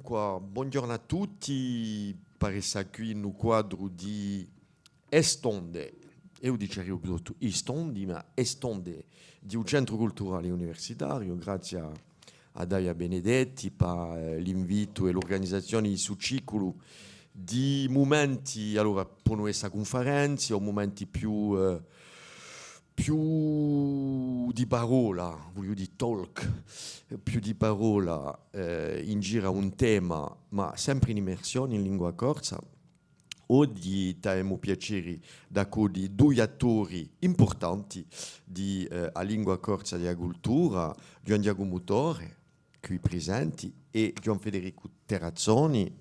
Dunque, buongiorno a tutti. Pare qui in un quadro di Estonde. Io dicevo Istondi, ma Estonde, di un centro culturale universitario, grazie a Daia Benedetti per l'invito e l'organizzazione su ciclo di momenti, allora, per questa conferenza, o momenti più di parola, voglio dire talk, più di parola in giro a un tema, ma sempre in immersione in lingua corsa. Oggi abbiamo piacere da di due attori importanti di a lingua corsa di cultura, Gian Diago Mutore, qui presenti, e Gian Federico Terrazzoni,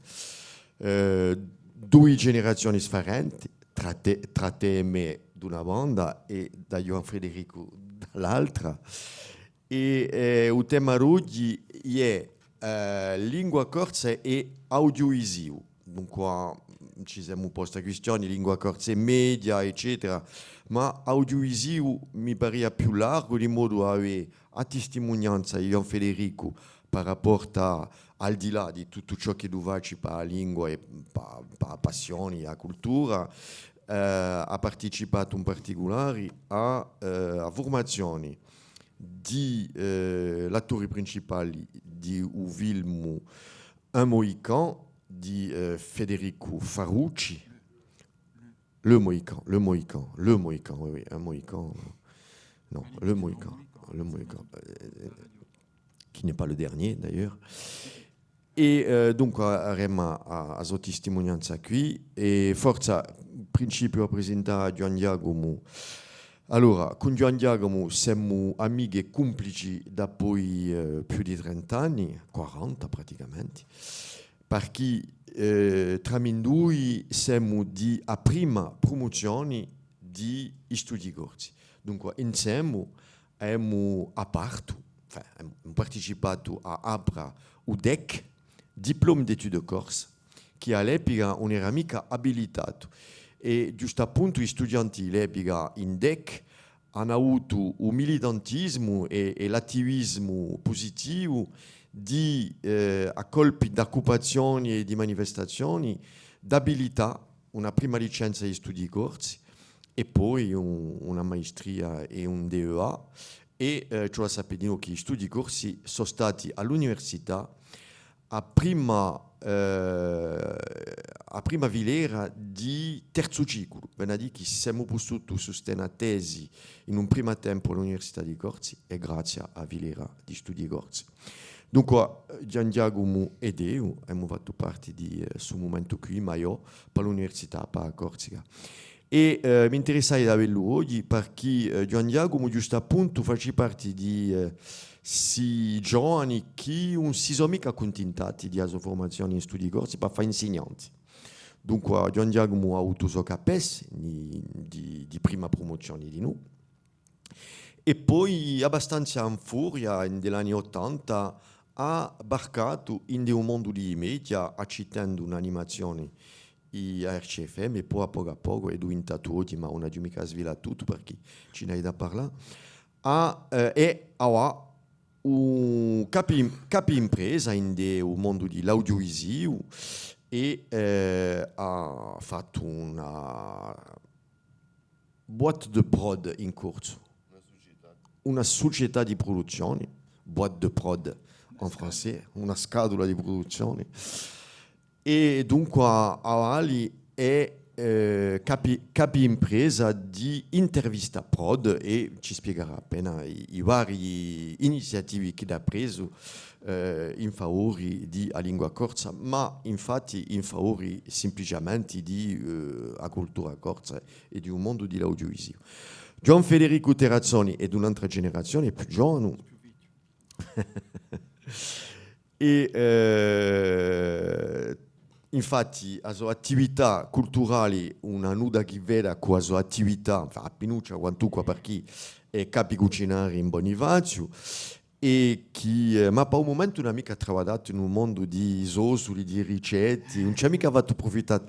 due generazioni differenti, tra te e me d'una banda e da Gian Federico dall'altra. E il tema oggi è lingua corsa e audiovisivo. Dunque, ci siamo posti questioni, lingua corsa media, eccetera, ma audiovisivo mi pare più largo di modo a avere a testimonianza di Gian Federico per rapporto al di là di tutto ciò che dov'è per la lingua e per passioni, la cultura, ha partecipato in particolare a formazioni di attori principali di un film Un Mohican di Federico Farucci. Le Mohican, oui, un Mohican. Non, le Mohican, qui n'est pas le dernier d'ailleurs. E dunque avremo a sua testimonianza qui e forza principio a presentare Gian Giacomo. Allora, con Gian Giacomo siamo amici e complici da poi più di 30 anni, 40 praticamente, perché tra noi siamo a prima promozione di studi corsi. Dunque, insieme abbiamo partecipato a APRA UDEC, diploma d'études corse, che all'epoca non era mica abilitato. E giusto appunto gli studenti all'epoca in DEC hanno avuto un militantismo e l'attivismo positivo di a colpi di occupazioni e di manifestazioni, d'abilità, una prima licenza di studi corsi e poi una maestria e un DEA. E cioè sappiamo che gli studi corsi sono stati all'università a prima vilera di terzo ciclo, ben dire che siamo potuti sostenere tesi in un primo tempo all'Università di Corsi e grazie a Vilera di Studi Corsi. Dunque, Gian Giacomo ed io abbiamo fatto parte di questo momento qui, ma io per l'Università, per Corsica. E mi interessava di averlo oggi perché Gian Giacomo, giusto appunto, faceva parte di si giovani che non si sono mica accontentati di sua formazione in studi corsi per fare insegnanti. Dunque, Gian Giacomo ha avuto suo capes di prima promozione di noi. E poi, abbastanza in furia, negli anni 80, ha barcato in un mondo di media, accettando un'animazione a RCFM e poi a poco, è diventato oggi, ma non ha mica svelato tutto perché ce n'è da parlare, e ha un capi impresa in un mondo dell'audiovisivo e ha fatto una boîte de prod in corso, una società di produzione, boîte de prod in francese, una scatola di produzione. E dunque Ali è capi impresa di intervista prod e ci spiegherà appena i vari iniziativi che ha preso in favore di a lingua corsa, ma infatti in favore semplicemente di a cultura corsa e di un mondo dell'audiovisivo. Gian Federico Terrazzoni è di un'altra generazione più giovane e infatti la sua attività culturale una nuda che veda con la sua attività a Pinuccia quantunque perché è capi cucinare in Bonifacio e che ma per un momento non ha mica lavorato in un mondo di sosoli, di ricette, non c'è mica fatto approfittare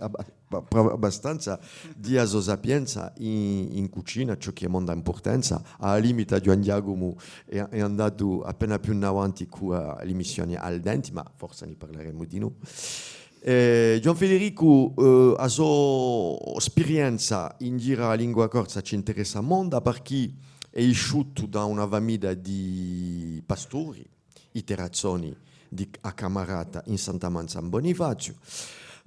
abbastanza di sapienza in cucina, ciò che è molta importanza. Al limite Gian Giacomo è andato appena più in avanti con le missioni al denti, ma forse ne parleremo di noi. Gian Federico, la sua esperienza in giro a lingua corsa ci interessa molto perché è isciuto da una famiglia di pastori, iterazioni a Camarata in Santa Manza in Bonifacio,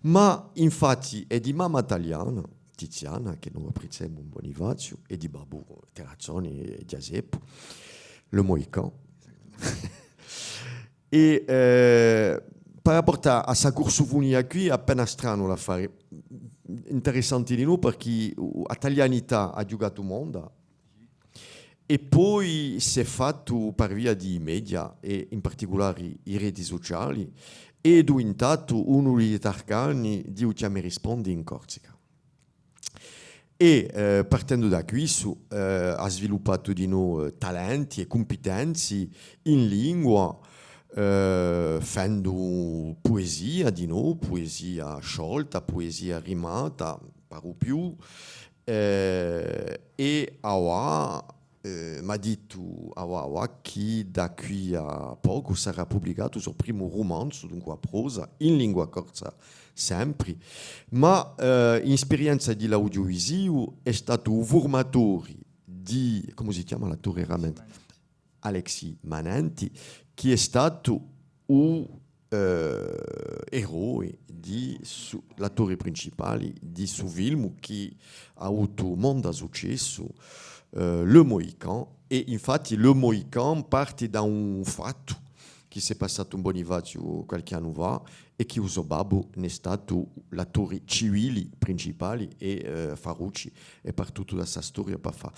ma infatti è di mamma italiana, Tiziana, che noi apprezziamo in Bonifacio, e di babbo Terrazzoni e Giuseppe, le Mohican. E per rapportare a sa corsufunia qui è appena strano l'affare. Interessante di noi perché l'italianità ha giocato mondo e poi si è fatto per via di media e in particolare i reti sociali e è diventato uno degli arcani di Ucciame Rispondi in Corsica. E partendo da qui ha sviluppato di noi talenti e competenze in lingua, facendo poesia di noi, poesia sciolta, poesia rimata, paro più, e ora mi ha detto che da qui a poco sarà pubblicato il suo primo romanzo, dunque a prosa, in lingua corsa sempre, ma in esperienza di l'audiovisivo è stato un formatore di, come si chiama l'attore veramente? Alexi Manenti, che è stato un eroe l'attore principale di suo film che ha avuto molto successo, Le Mohican, e infatti Le Mohican parte da un fatto che si è passato in Bonifacio qualche anno fa e che uso babbo è stato l'attore civile principale e Farucci è partito da questa storia per fare.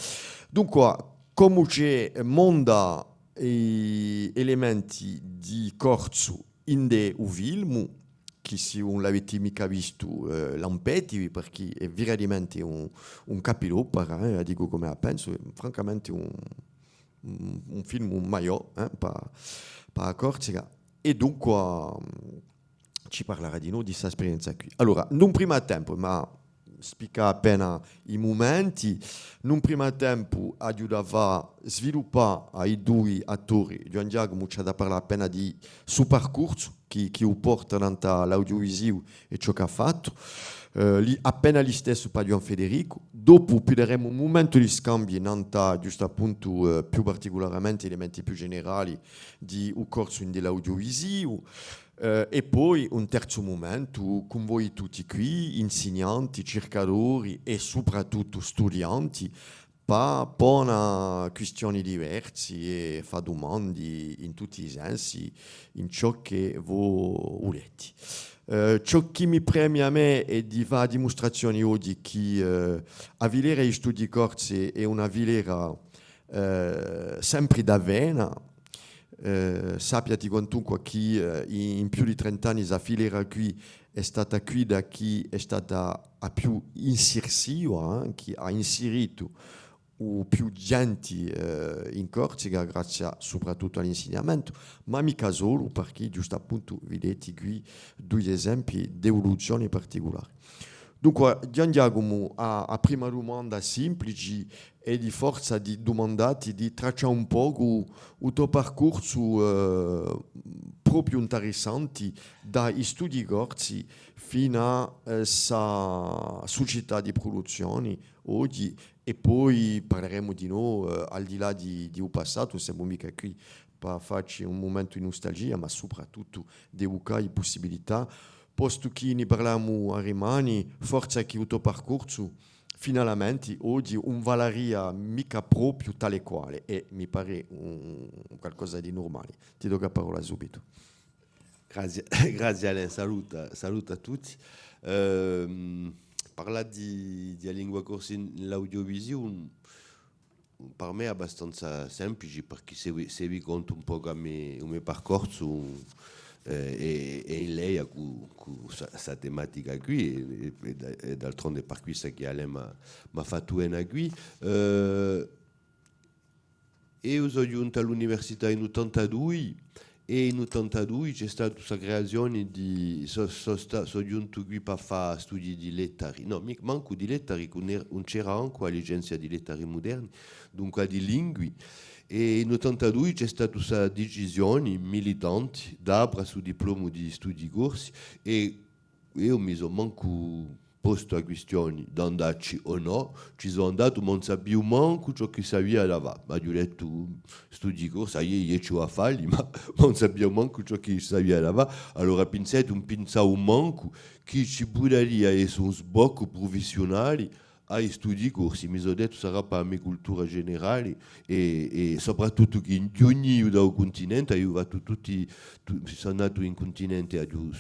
Dunque, come c'è mondo elementi di corso in de film che se non l'avete mica visto lampeti perché è veramente un capilopera, dico come la penso, è francamente un film un maio per la Corsica e dunque ci parlerà di noi di questa esperienza qui. Allora, non prima tempo, ma spiega appena i momenti. Non prima tempo aiutava a sviluppare ai due attori. Gian Giacomo ci ha parlato appena di suo percorso che lo porta nell'audiovisivo e ciò che ha fatto. Appena gli stesso per Gian Federico. Dopo piglieremo un momento di scambio giusto appunto più particolarmente elementi più generali di un corso dell'audiovisivo. E poi un terzo momento con voi tutti qui, insegnanti, cercatori e soprattutto studianti, per porre questioni diverse e fare domande in tutti i sensi, in ciò che voi volete. Ciò che mi preme a me è di fare dimostrazioni oggi che a Vilera gli studi corsi è una Vilera sempre da vena. Sappiati quantunque che in più di 30 anni la filiera qui è stata qui da chi è stata a più insertiva, che ha inserito più gente in Corsica grazie soprattutto all'insegnamento, ma mica solo perché giusto appunto vedete qui due esempi di evoluzioni particolari. Dunque, Gian Giacomo a prima domanda semplice e di forza di domandati di tracciare un po' il tuo percorso proprio interessante dai studi corsi fino a sa società di produzione oggi e poi parleremo di noi al di là di un passato, siamo mica qui per farci un momento di nostalgia, ma soprattutto di evocare possibilità posto che ne parliamo a Rimani, forse che il tuo percorso finalmente oggi un valeria mica proprio tale quale e mi pare qualcosa di normale. Ti do la parola subito. Grazie, grazie Alain, saluto a tutti. Parlare di lingua corsa nell'audiovisivo per me è abbastanza semplice perché se vi conto un po' come il mio percorso e in lei ha questa tematica qui e d'altronde per questo che Alain mi ha fatto una qui. Io sono giunto all'università in 82 e in 82 c'è stata questa creazione di sono giunto qui per fare studi di lettari, no, manco di lettari, non c'era ancora l'agenzia di lettari moderni, dunque di lingue, e in 82 c'è stata questa decisione militante d'apra su diploma di studi corsi e io mi sono manco posto a questioni di andarci o no, ci sono andato, ma non sapevo manco ciò che sapeva là. Ma io ho detto, studi corsi, io ci ho a farli, ma non sapevo manco ciò che sapeva là. Allora pensavo manco che ci potrebbe essere un sbocco professionale ai studi corsi. Mi sono detto, sarà per la mia cultura generale e soprattutto che in ogni dal continente, io sono andato in continente, ho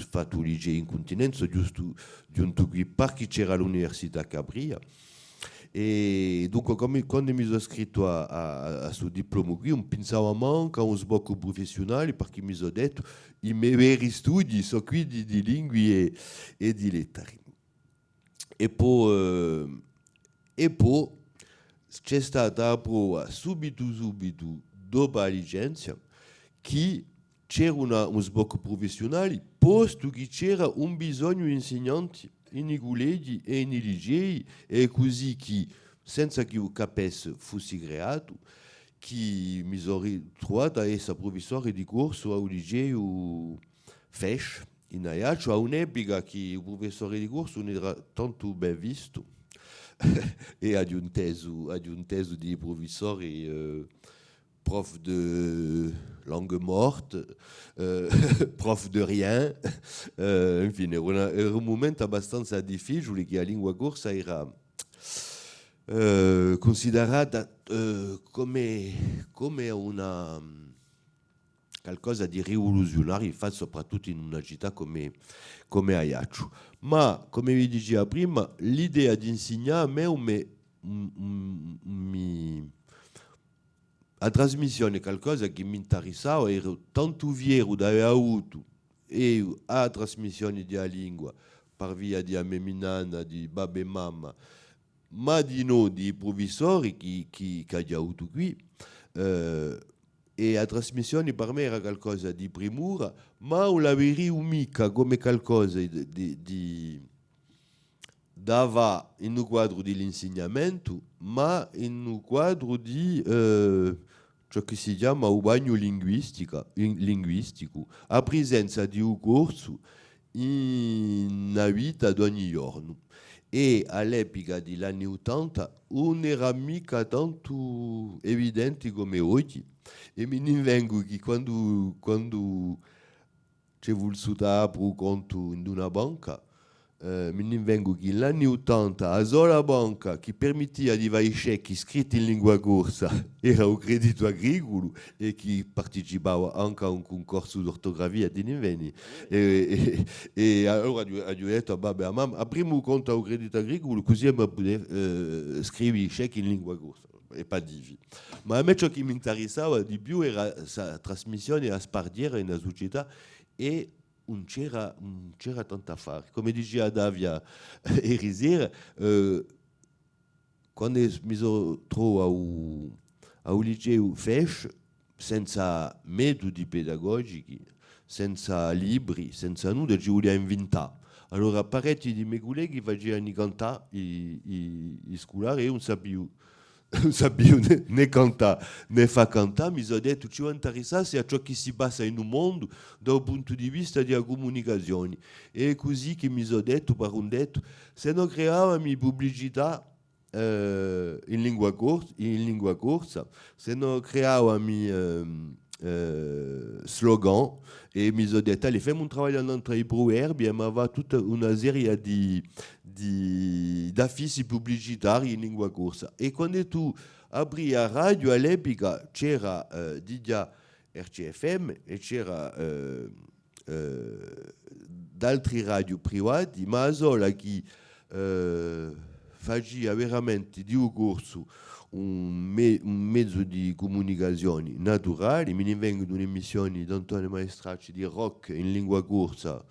fatto il liceo in continente, sono giusto giunto qui perché c'era l'università a Cabria. E dunque quando mi sono iscritto a questo diploma qui non pensavo manco a un sbocco professionale perché mi sono detto i miei veri studi sono qui di lingue e di letteri. E poi c'è stata la prova subito dopo la licenza che c'era un sbocco professionale posto che c'era un bisogno di insegnanti in colleghi e in licei e così che senza che io capessi fossi creato che mi sono ritrovato a essere professore di corso al liceo FESH in Ajaccio a un'epoca che il professore di corso non era tanto ben visto e ad un teso di professori prof de langue morte, prof de rien, infine era un momento abbastanza difficile che la lingua corsa era considerata come una qualcosa di rivoluzionario, infatti soprattutto in una città come Ajaccio. Ma, come vi dicevo prima, l'idea di insegnare a me la trasmissione è qualcosa che mi interessava, ero tanto fiero di aver avuto e la trasmissione della lingua per via di mia nonna, di babà e mamma, ma di noi, di professori che ho avuto qui. E la trasmissione per me era qualcosa di primura, ma non la vedevo mica come qualcosa dava in un quadro dell'insegnamento, ma in un quadro di ciò che si chiama un bagno linguistico, a presenza di un corso in una vita di ogni giorno. E all'epoca degli anni 80 non era mica tanto evidente come oggi. E mi invengo che quando c'è voluto aprire un conto in una banca, mi invengo che negli anni 80 la sola banca che permetteva di fare i check scritti in lingua corsa era il Credito Agricolo e che partecipava anche a un concorso d'ortografia di Niveni. E allora ho detto a babà e a mamma, apriamo un conto al Credito Agricolo così mi potete scrivere i check in lingua corsa. E pas difficile. Ma a me ciò che mi interessava di più era la trasmissione a spardiere nella società e non c'era tanto a fare. Come diceva Davia ieri sera, quando mi sono trovato a un liceo FESH, senza metodi pedagogici, senza libri, senza nulla, ci voleva inventare. Allora parecchi di miei colleghi facevano cantare i scolari e io non sapevo né cantare né far cantare, mi sono detto ci interessasse a ciò che si passa in un mondo dal punto di vista della comunicazione. E è così che mi sono detto, per un detto, se non creavamo pubblicità in lingua corsa, se non creavamo slogan, e mi sono detto, allez, fais un travail entre i proverbi, e mi aveva tutta una serie di affici pubblicitari in lingua corsa. E quando tu apri la radio all'epoca c'era Didia RCFM e c'era d'altri radio privati, ma sola che faceva veramente di un corso un mezzo di comunicazione naturale. Mi vengono un'emissione di Antonio Maestracci di rock in lingua corsa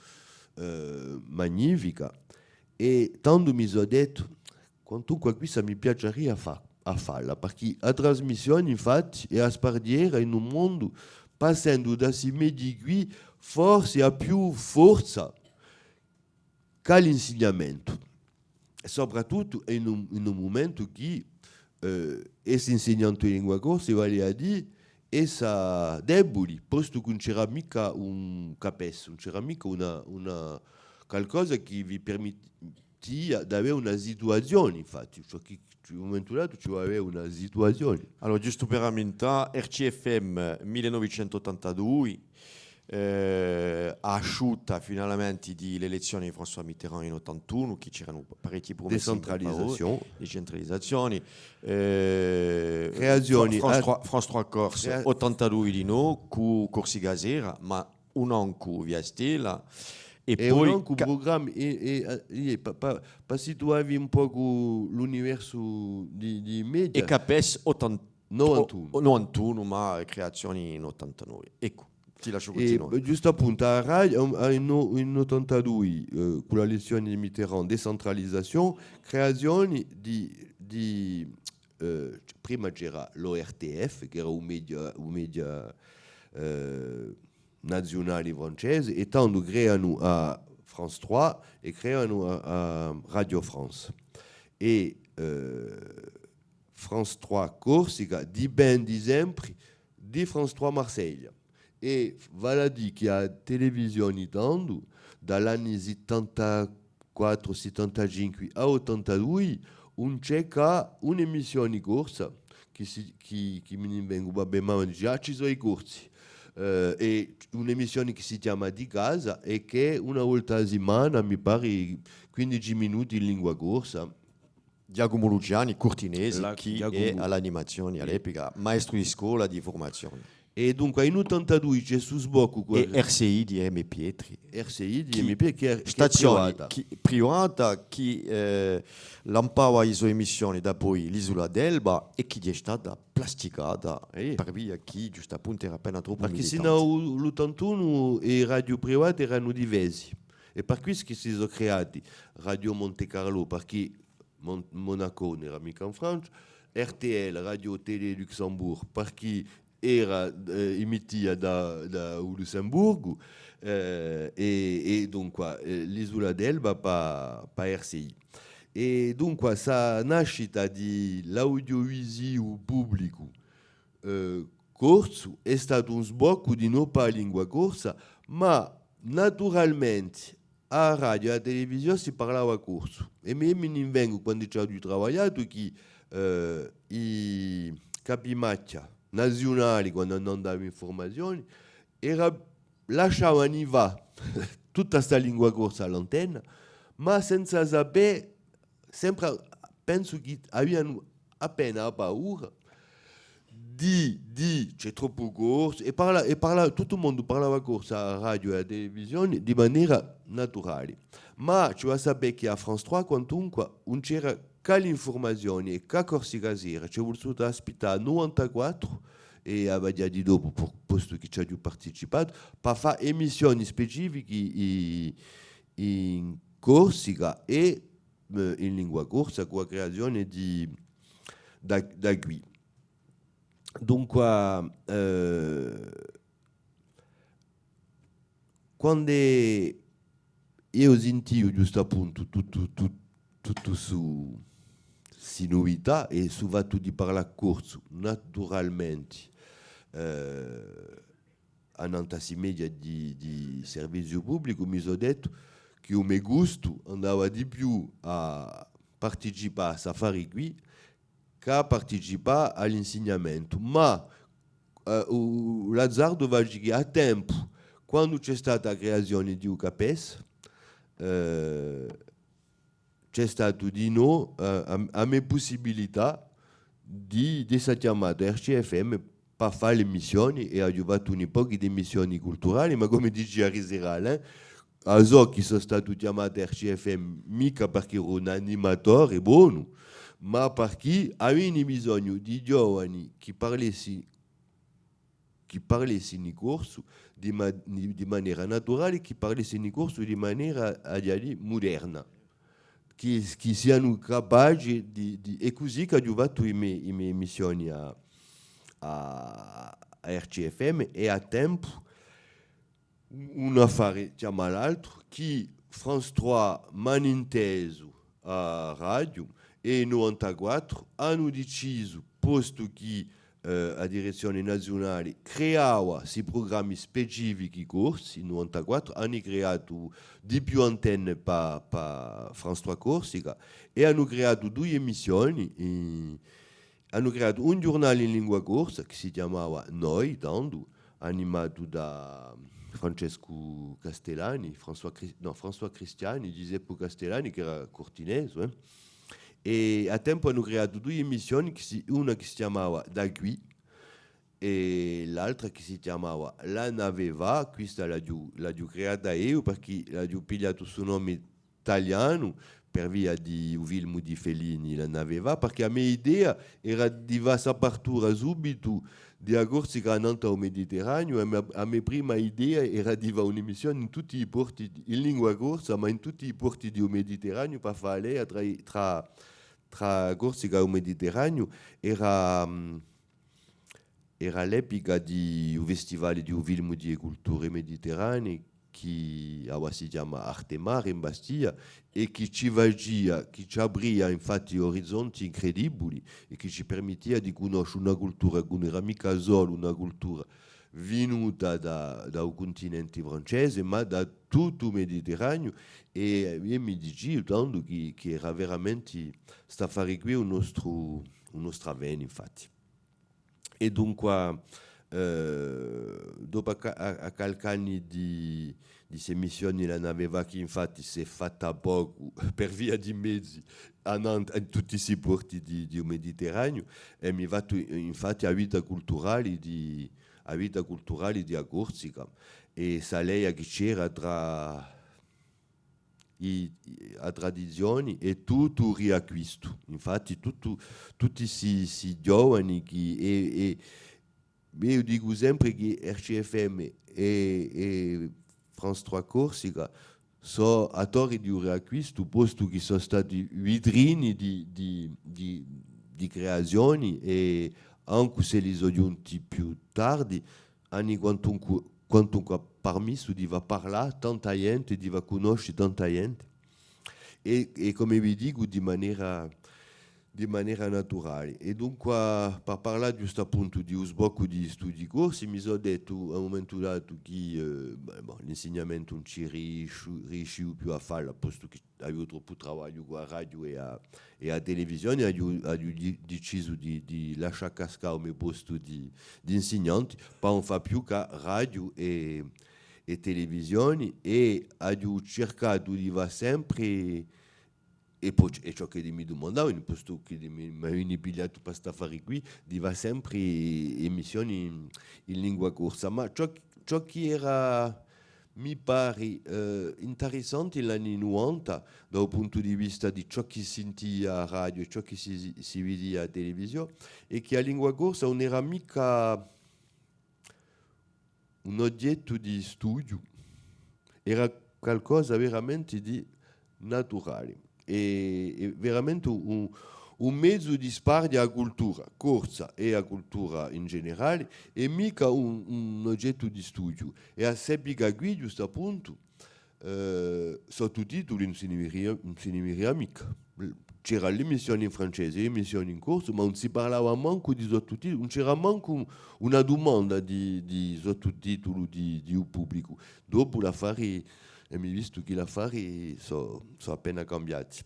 magnifica. E tanto mi sono detto, quantunque questa mi piacerebbe a farla, perché la trasmissione infatti è a spardiera in un mondo passando da si medi qui forse ha più forza che l'insegnamento, e soprattutto in un momento che questo insegnante di lingua corsa vale a dire essa deboli, posto che non c'era mica un capesso, non c'era mica una qualcosa che vi permettia di avere una situazione, infatti, cioè che in un momento dato ci avere una situazione. Allora, giusto per rammentare, RCFM 1982 ha asciutta finalmente le elezioni di François Mitterrand in 81, che c'erano parecchi promessi decentralizzazioni, creazioni, France 3 Corse 82 di no, con Corsi Gazera, ma un anno con Via Stella. E poi un programma per situarvi un po' con l'universo di media. E Capes 91, ma creazioni in 89. Ecco. Giusto appunto, a Radio in 82, con la lezione di Mitterrand, decentralizzazione, creazione di prima c'era l'ORTF, che era un media nazionale francese, e tanto creano a France 3 e creano a Radio France. E France 3 Corsica dipende sempre di France 3 Marsiglia. E vale a dire che a televisione tanto, dagli anni 74-75 a 82, non c'è che un'emissione corsa che mi vengo, vabbè, ma già ci sono i corsi. E un'emissione che si chiama Di Casa e che una volta a settimana, mi pare 15 minuti in lingua corsa. Giacomo Luciani, cortinese, che è all'animazione all'epoca, maestro di scuola di formazione. E dunque in 82 c'è su sbocco e RCI di M. Pietri. RCI di M. Pietri che è stazione privata che lampava le sue emissioni da poi l'isola d'Elba e che è stata plasticata per via chi giusto appunto era appena troppo perché militante. Perché sino all'81 le radio private erano diverse e per questo che si sono creati Radio Monte Carlo perché Monaco non era mica in Francia, RTL, Radio Télé Luxembourg perché era emitita da Lussemburgo e dunque l'isola d'Elba per RCI. E dunque la nascita dell'audiovisivo pubblico corso è stato un sbocco di non per lingua corsa, ma naturalmente a radio e a televisione si parlava corso. E mi vengo quando ci ho lavorato che i capimaccia nazionali, quando non davano informazioni, lasciavano va tutta questa lingua corsa all'antenna, ma senza sapere, sempre penso che avevano appena paura di c'è troppo corso e tutto il mondo parlava corsa a radio e a televisione di maniera naturale. Ma ci va sapere che a France 3 quantunque non c'era che l'informazione e che Corsica Sera ci è voluto ospitare 94 e aveva di dopo posto che ci ha partecipato per fare emissioni specifiche in Corsica e in lingua corsa con la creazione da qui. Dunque quando io sentivo giusto appunto tutto su novità e su fatto di parlare corso naturalmente a Nantassi Media di servizio pubblico mi sono detto che il mio gusto andava di più a partecipare a Safari qui che a partecipare all'insegnamento, ma l'azzardo va che a tempo quando c'è stata la creazione di UCAPES c'è stato di no a me possibilità di essere chiamato RCFM per fare le missioni e ho aiutato un po' di missioni culturali, ma come dice Ariseral, a so che sono stato chiamato RCFM mica perché ero un animatore buono, ma perché avevo bisogno di giovani che parlassero in corso di maniera naturale, che parlassero in corso di maniera moderna. Che siano capaci e così che ho aiutato le mie missioni a RCFM e a tempo un affare chiama l'altro che France 3 maninteso a radio e 94 hanno deciso, posto che a direzione nazionale creava questi programmi specifici corsi, in 94 hanno creato di più antenne per France 3 Corsica e hanno creato 2 emissioni. Hanno creato un giornale in lingua corsa che si chiamava Noi, tanto, animato da Francesco Castellani, François Cristiani, Giuseppe Castellani, che era cortinese. E a tempo hanno creato 2 emissioni, una che si chiamava Da qui e l'altra che si chiamava La nave va. Questa l'ho creata io perché l'ho pigliato il suo nome italiano per via di un film di Fellini, La nave va, perché la mia idea era di partire subito di Corsica a Nantes al Mediterraneo e la mia prima idea era di fare un'emissione in tutti i porti, in lingua corsa, ma in tutti i porti del Mediterraneo per fare tra Corsica e il Mediterraneo. Era l'epoca di un festival di un film di culture mediterranee che si chiama Artemare in Bastiglia e che ci apria infatti orizzonti incredibili e che ci permetteva di conoscere una cultura che non era mica solo una cultura venuta da un continente francese ma da tutto il Mediterraneo e io mi dicevo tanto che era veramente sta fare qui un nostro avvenire infatti. E dunque, dopo a qualche anno di emissioni la nave va che infatti si è fatta poco per via di mezzi in tutti i porti di Mediterraneo e mi va infatti a vita culturale di Corsica e Saleia che c'era tra a tradizioni e tutto riacquisto. Infatti tutti questi giovani che io dico sempre che RCFM e France 3 Corsica sono attori di un riacquisto, posto che sono stati vitrini di creazioni e anche se li sono giunti più tardi, hanno quantunque permesso di parlare tanta gente, di conoscere tanta gente e come vi dico di maniera naturale. E dunque per parlare giusto appunto di un sbocco di studi corsi mi sono detto a un momento dato che l'insegnamento non ci riuscivo più a fare posto che avevo troppo lavoro con la radio e a televisione ho deciso di lasciare cascare il mio posto di insegnante per non fare più che radio e televisione e ho cercato di fare sempre e poi è ciò che mi domandavo in posto che mi avevano pigliato per stare qui di fare sempre emissioni in lingua corsa ma ciò che era mi pare interessante negli anni 90 dal punto di vista di ciò che si sentiva a radio e ciò che si vedeva a televisione è che la lingua corsa non era mica un oggetto di studio, era qualcosa veramente di naturale e veramente un mezzo di spargere a cultura corsa e a cultura in generale e mica un oggetto di studio. E a Seppica qui, giusto appunto, sottotitoli non si ne mica. C'era l'emissione in francese, l'emissione in corso, ma non si parlava manco di sottotitoli, non c'era manco una domanda di sottotitoli di un pubblico. Dopo l'affare, mi visto che gli affari sono appena cambiati.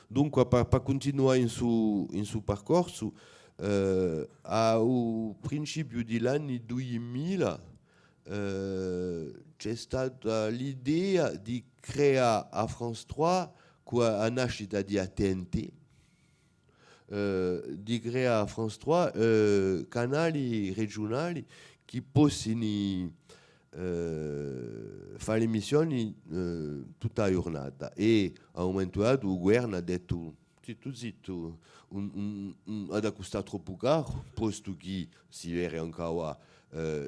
Dunque, per continuare in suo percorso, al principio degli anni 2000 c'è stata l'idea di creare a France 3 con la nascita di Attenti, di creare a France 3 canali regionali che possano fare le missioni tutta la giornata e a un momento dato il governo ha detto zitto ad acquistare troppo caro posto che si vede ancora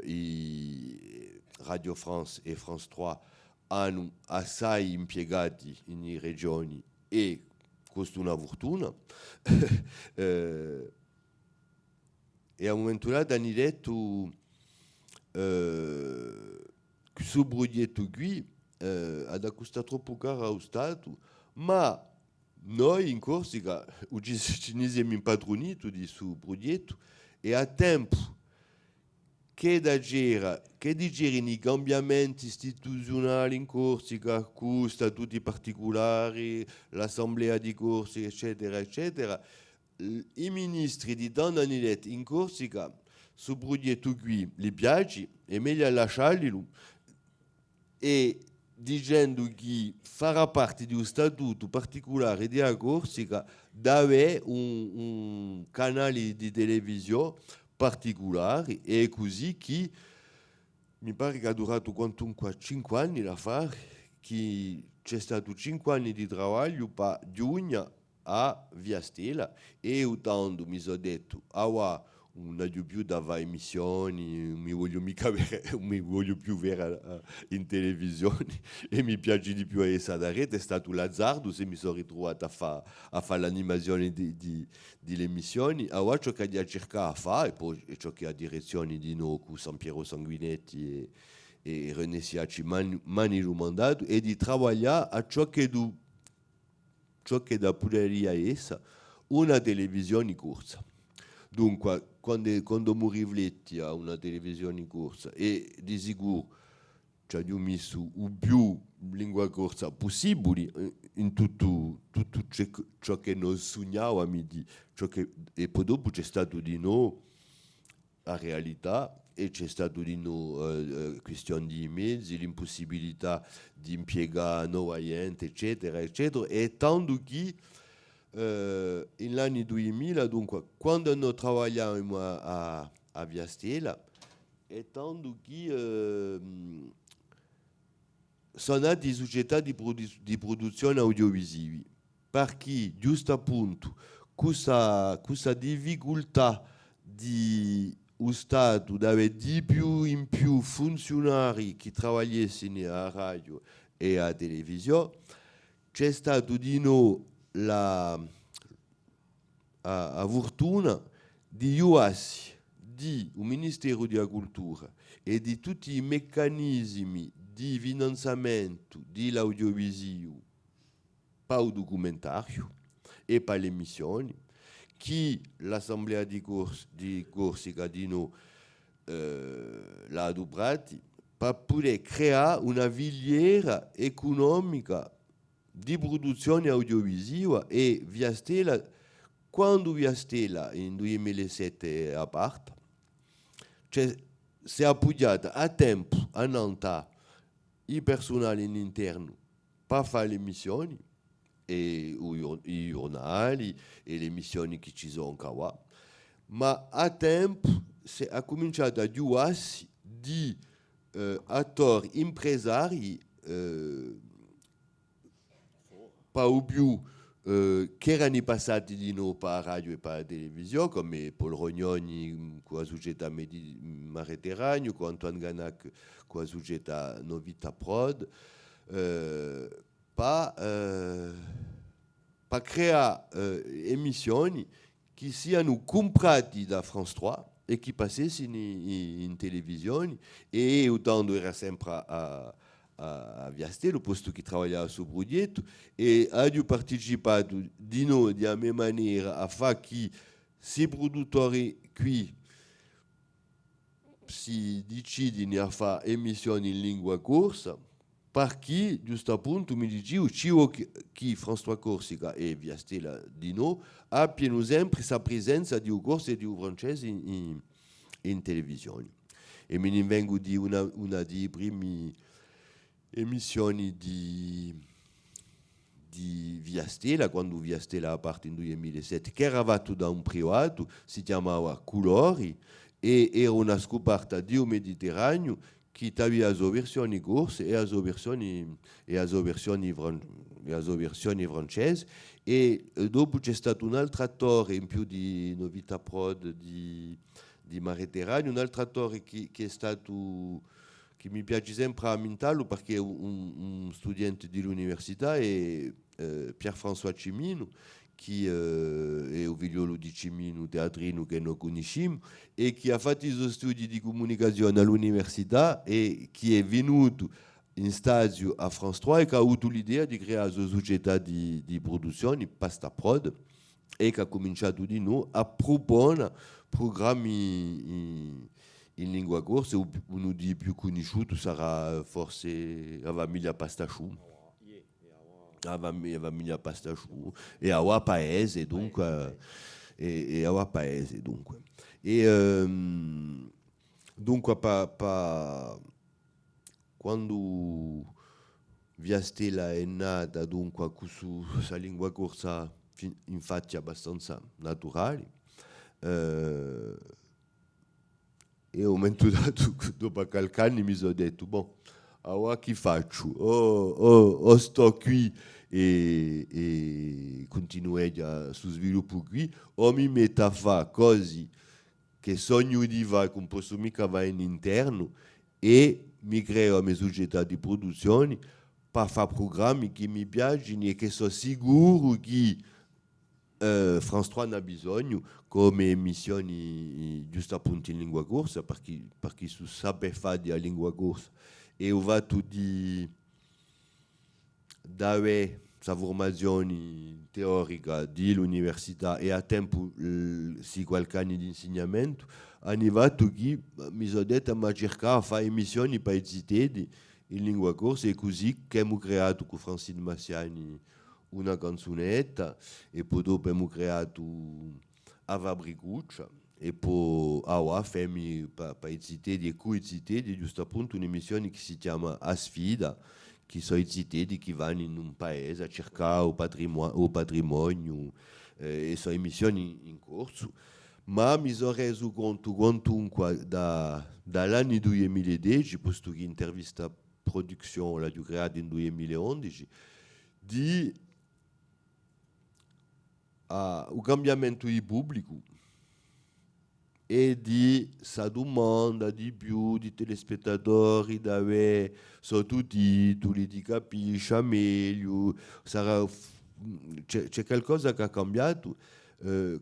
i Radio France e France 3 hanno assai impiegati in regioni e costa una fortuna e a un momento là hanno detto che su progetto qui ad acquistare troppo caro allo Stato, ma noi in Corsica ci siamo impadroniti di su progetto e a tempo che digerano i cambiamenti istituzionali in Corsica, con statuti particolari, l'assemblea di Corsica, eccetera, eccetera, i ministri di Dananilet in Corsica su progetto qui li piace è meglio lasciarli e dicendo che farà parte di un statuto particolare di Corsica dove un canale di televisione particolare e così che mi pare che ha durato quantunque 5 anni da fare, che c'è stato 5 anni di lavoro per giugno a Via Stella e utando mi sono detto non ho più da fare emissioni, non mi voglio più vedere in televisione e mi piace di più essere da rete, è stato l'azzardo se mi sono ritrovato a fare l'animazione di le emissioni, allora ciò che ho cercato a fare, e poi ciò che ha direzione di noi con San Piero Sanguinetti e René Siaci mani lo mandato, è di lavorare a ciò che da poter essere una televisione corsa. Dunque, quando mi rifletti a una televisione in corsa e di sicuro ci abbiamo messo il più lingua corsa possibile in tutto ciò che non sognavamo e poi dopo c'è stato di noi la realtà e c'è stato di noi questione di mezzi, l'impossibilità di impiegare nuova gente, eccetera, eccetera, e tanto che in anni 2000, dunque, quando noi lavoriamo a Via Stella, è tanto che sono nati società di produzione audiovisiva, perché giusto appunto questa difficoltà di un Stato dove di più in più funzionari che lavorassero a radio e a televisione, c'è stato di noi la fortuna di UASI, di un Ministero di Agricoltura e di tutti i meccanismi di finanziamento dell'audiovisivo per il documentario e per le emissioni che l'Assemblea di Corsica di noi l'ha adoperati per poter creare una filiera economica di produzione audiovisiva e Via Stella, quando Via Stella in 2007 è aperta, si è appoggiata a tempo a Nantes il personale in interno per fare le missioni e i giornali e le missioni che ci sono qua, ma a tempo si è cominciato a giuarsi di attori impresari più che erano passati di noi per la radio e per la televisione, come Paul Rognoni con la società Mediterraneo, con Antoine Ganac con la società Novita Prod, per creare emissioni che siano comprate da France 3 e che passassero in televisione e utando era sempre a Via Stella, posto che lavorava sul progetto e ha partecipato di noi della mia maniera a fare che questi produttori qui si decidono a fare emissioni in lingua corsa perché giusto appunto mi dicevo che France 3 Corsica e Via Stella di noi abbiano sempre questa presenza di un corso e di un francese in televisione e me ne vengo di una dei primi emissioni di Via Stella, quando Via Stella è parte nel 2007, che era fatto da un privato, si chiamava Colori, e era una scoperta di un Mediterraneo che aveva le sue versioni corse e le sue versioni francesi, e dopo c'è stato un altro attore in più di Novita Prod di Mediterraneo, un altro attore che è stato che mi piace sempre a Mintalo perché è un studente dell'università e Pierre-François Cimino che è un figliolo di Cimino, teatrino che non conosciamo, e che ha fatto i suoi studi di comunicazione all'università e che è venuto in stage a France 3 e che ha avuto l'idea di creare una società di produzione, Pasta Prod, e che ha cominciato di nuovo a proporre programmi in lingua corsa. Uno dei più conosciuti sarà forse la famiglia Pastachou. La famiglia Pastachou e a Paese, dunque. E a Paese, dunque. E dunque, quando Via Stella è nata, dunque, questa lingua corsa, infatti, abbastanza naturale, e ho momento dato, dopo qualche anno, mi sono detto, allora che faccio? O sto qui e continuo su sviluppo qui, o mi metto a fare cose che sogno di fare, che non posso mica fare in interno, e mi creo la mia società di produzione per fare programmi che mi piacciono e che sono sicuro che France 3 ne ha bisogno come emissioni giusto appunto in lingua corsa perché si sa fare di lingua corsa e ho fatto di dare questa formazione teorica dell'università e a tempo sì qualche anno di insegnamento ho arrivato che mi sono detto ma cercare di fare emissioni per i in lingua corsa e così che abbiamo creato con Francine Massiani una canzonetta e poi dopo abbiamo creato Ava Briguccia e poi abbiamo per i citedi e coi citedi giusto appunto un'emissione che si chiama A Sfida, che sono i citedi che vanno in un paese a cercare il patrimonio e sono emissioni in corso. Ma mi sono reso conto quantunque dall'anno 2010, posto che intervista produzione l'ho creata nel 2011, di un cambiamento di pubblico e di sa domanda di più di telespettatori da sottotitoli, di capisce meglio, c'è qualcosa che ha cambiato,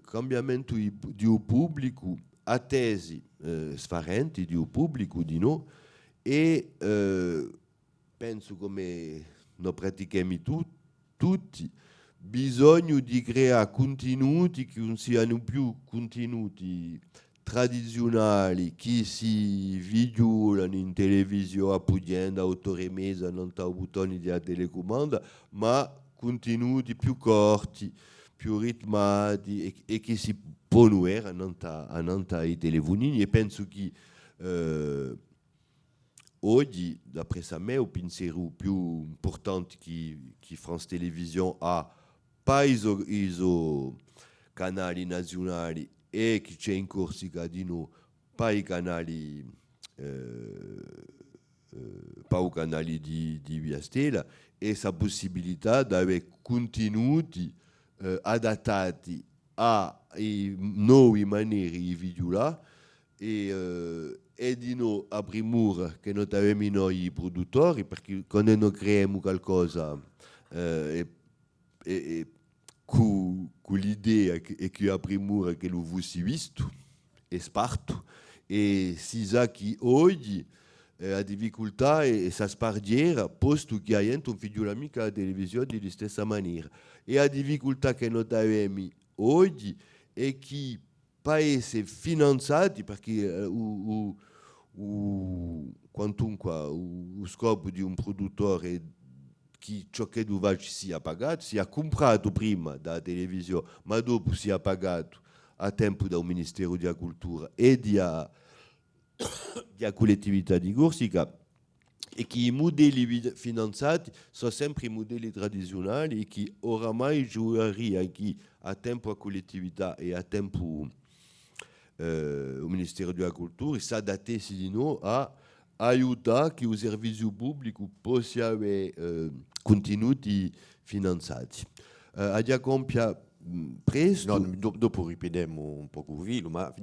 cambiamento di un pubblico, attesi sfarenti di un pubblico di noi e penso come noi pratichiamo tutti bisogno di creare contenuti che non siano più contenuti tradizionali che si violano in televisione appoggiando a 8 ore e mezza non ha bottoni di telecomanda, ma contenuti più corti, più ritmati e che si possono a ai telefonini e penso che oggi, d'après me, il pensiero più importante che France Television ha per i canali nazionali e che c'è in Corsica di noi per i canali di Via Stella e questa possibilità di avere contenuti adattati ai nuovi maniere di video là e di noi aprire che non abbiamo noi i produttori perché quando noi creiamo qualcosa con l'idea e che aprire che lo si visto e sparto e si sa che oggi la difficoltà è sa spargiera posto che hai un figlio mica alla televisione di stessa maniera e la difficoltà che noi abbiamo oggi è che paesi finanziati perché quantunque lo scopo di un produttore che ciò che doveva sia pagato sia comprato prima dalla televisione ma dopo sia pagato a tempo dal Ministero della Cultura e della collettività di Corsica e che i modelli finanziati sono sempre i modelli tradizionali e che oramai giocheria che a tempo la collettività e a tempo il Ministero della Cultura si adattasse di noi a aiutare che il servizio pubblico possa avere contenuti finanziati. A dia compia presto. No, dopo ripetiamo un po' così, ma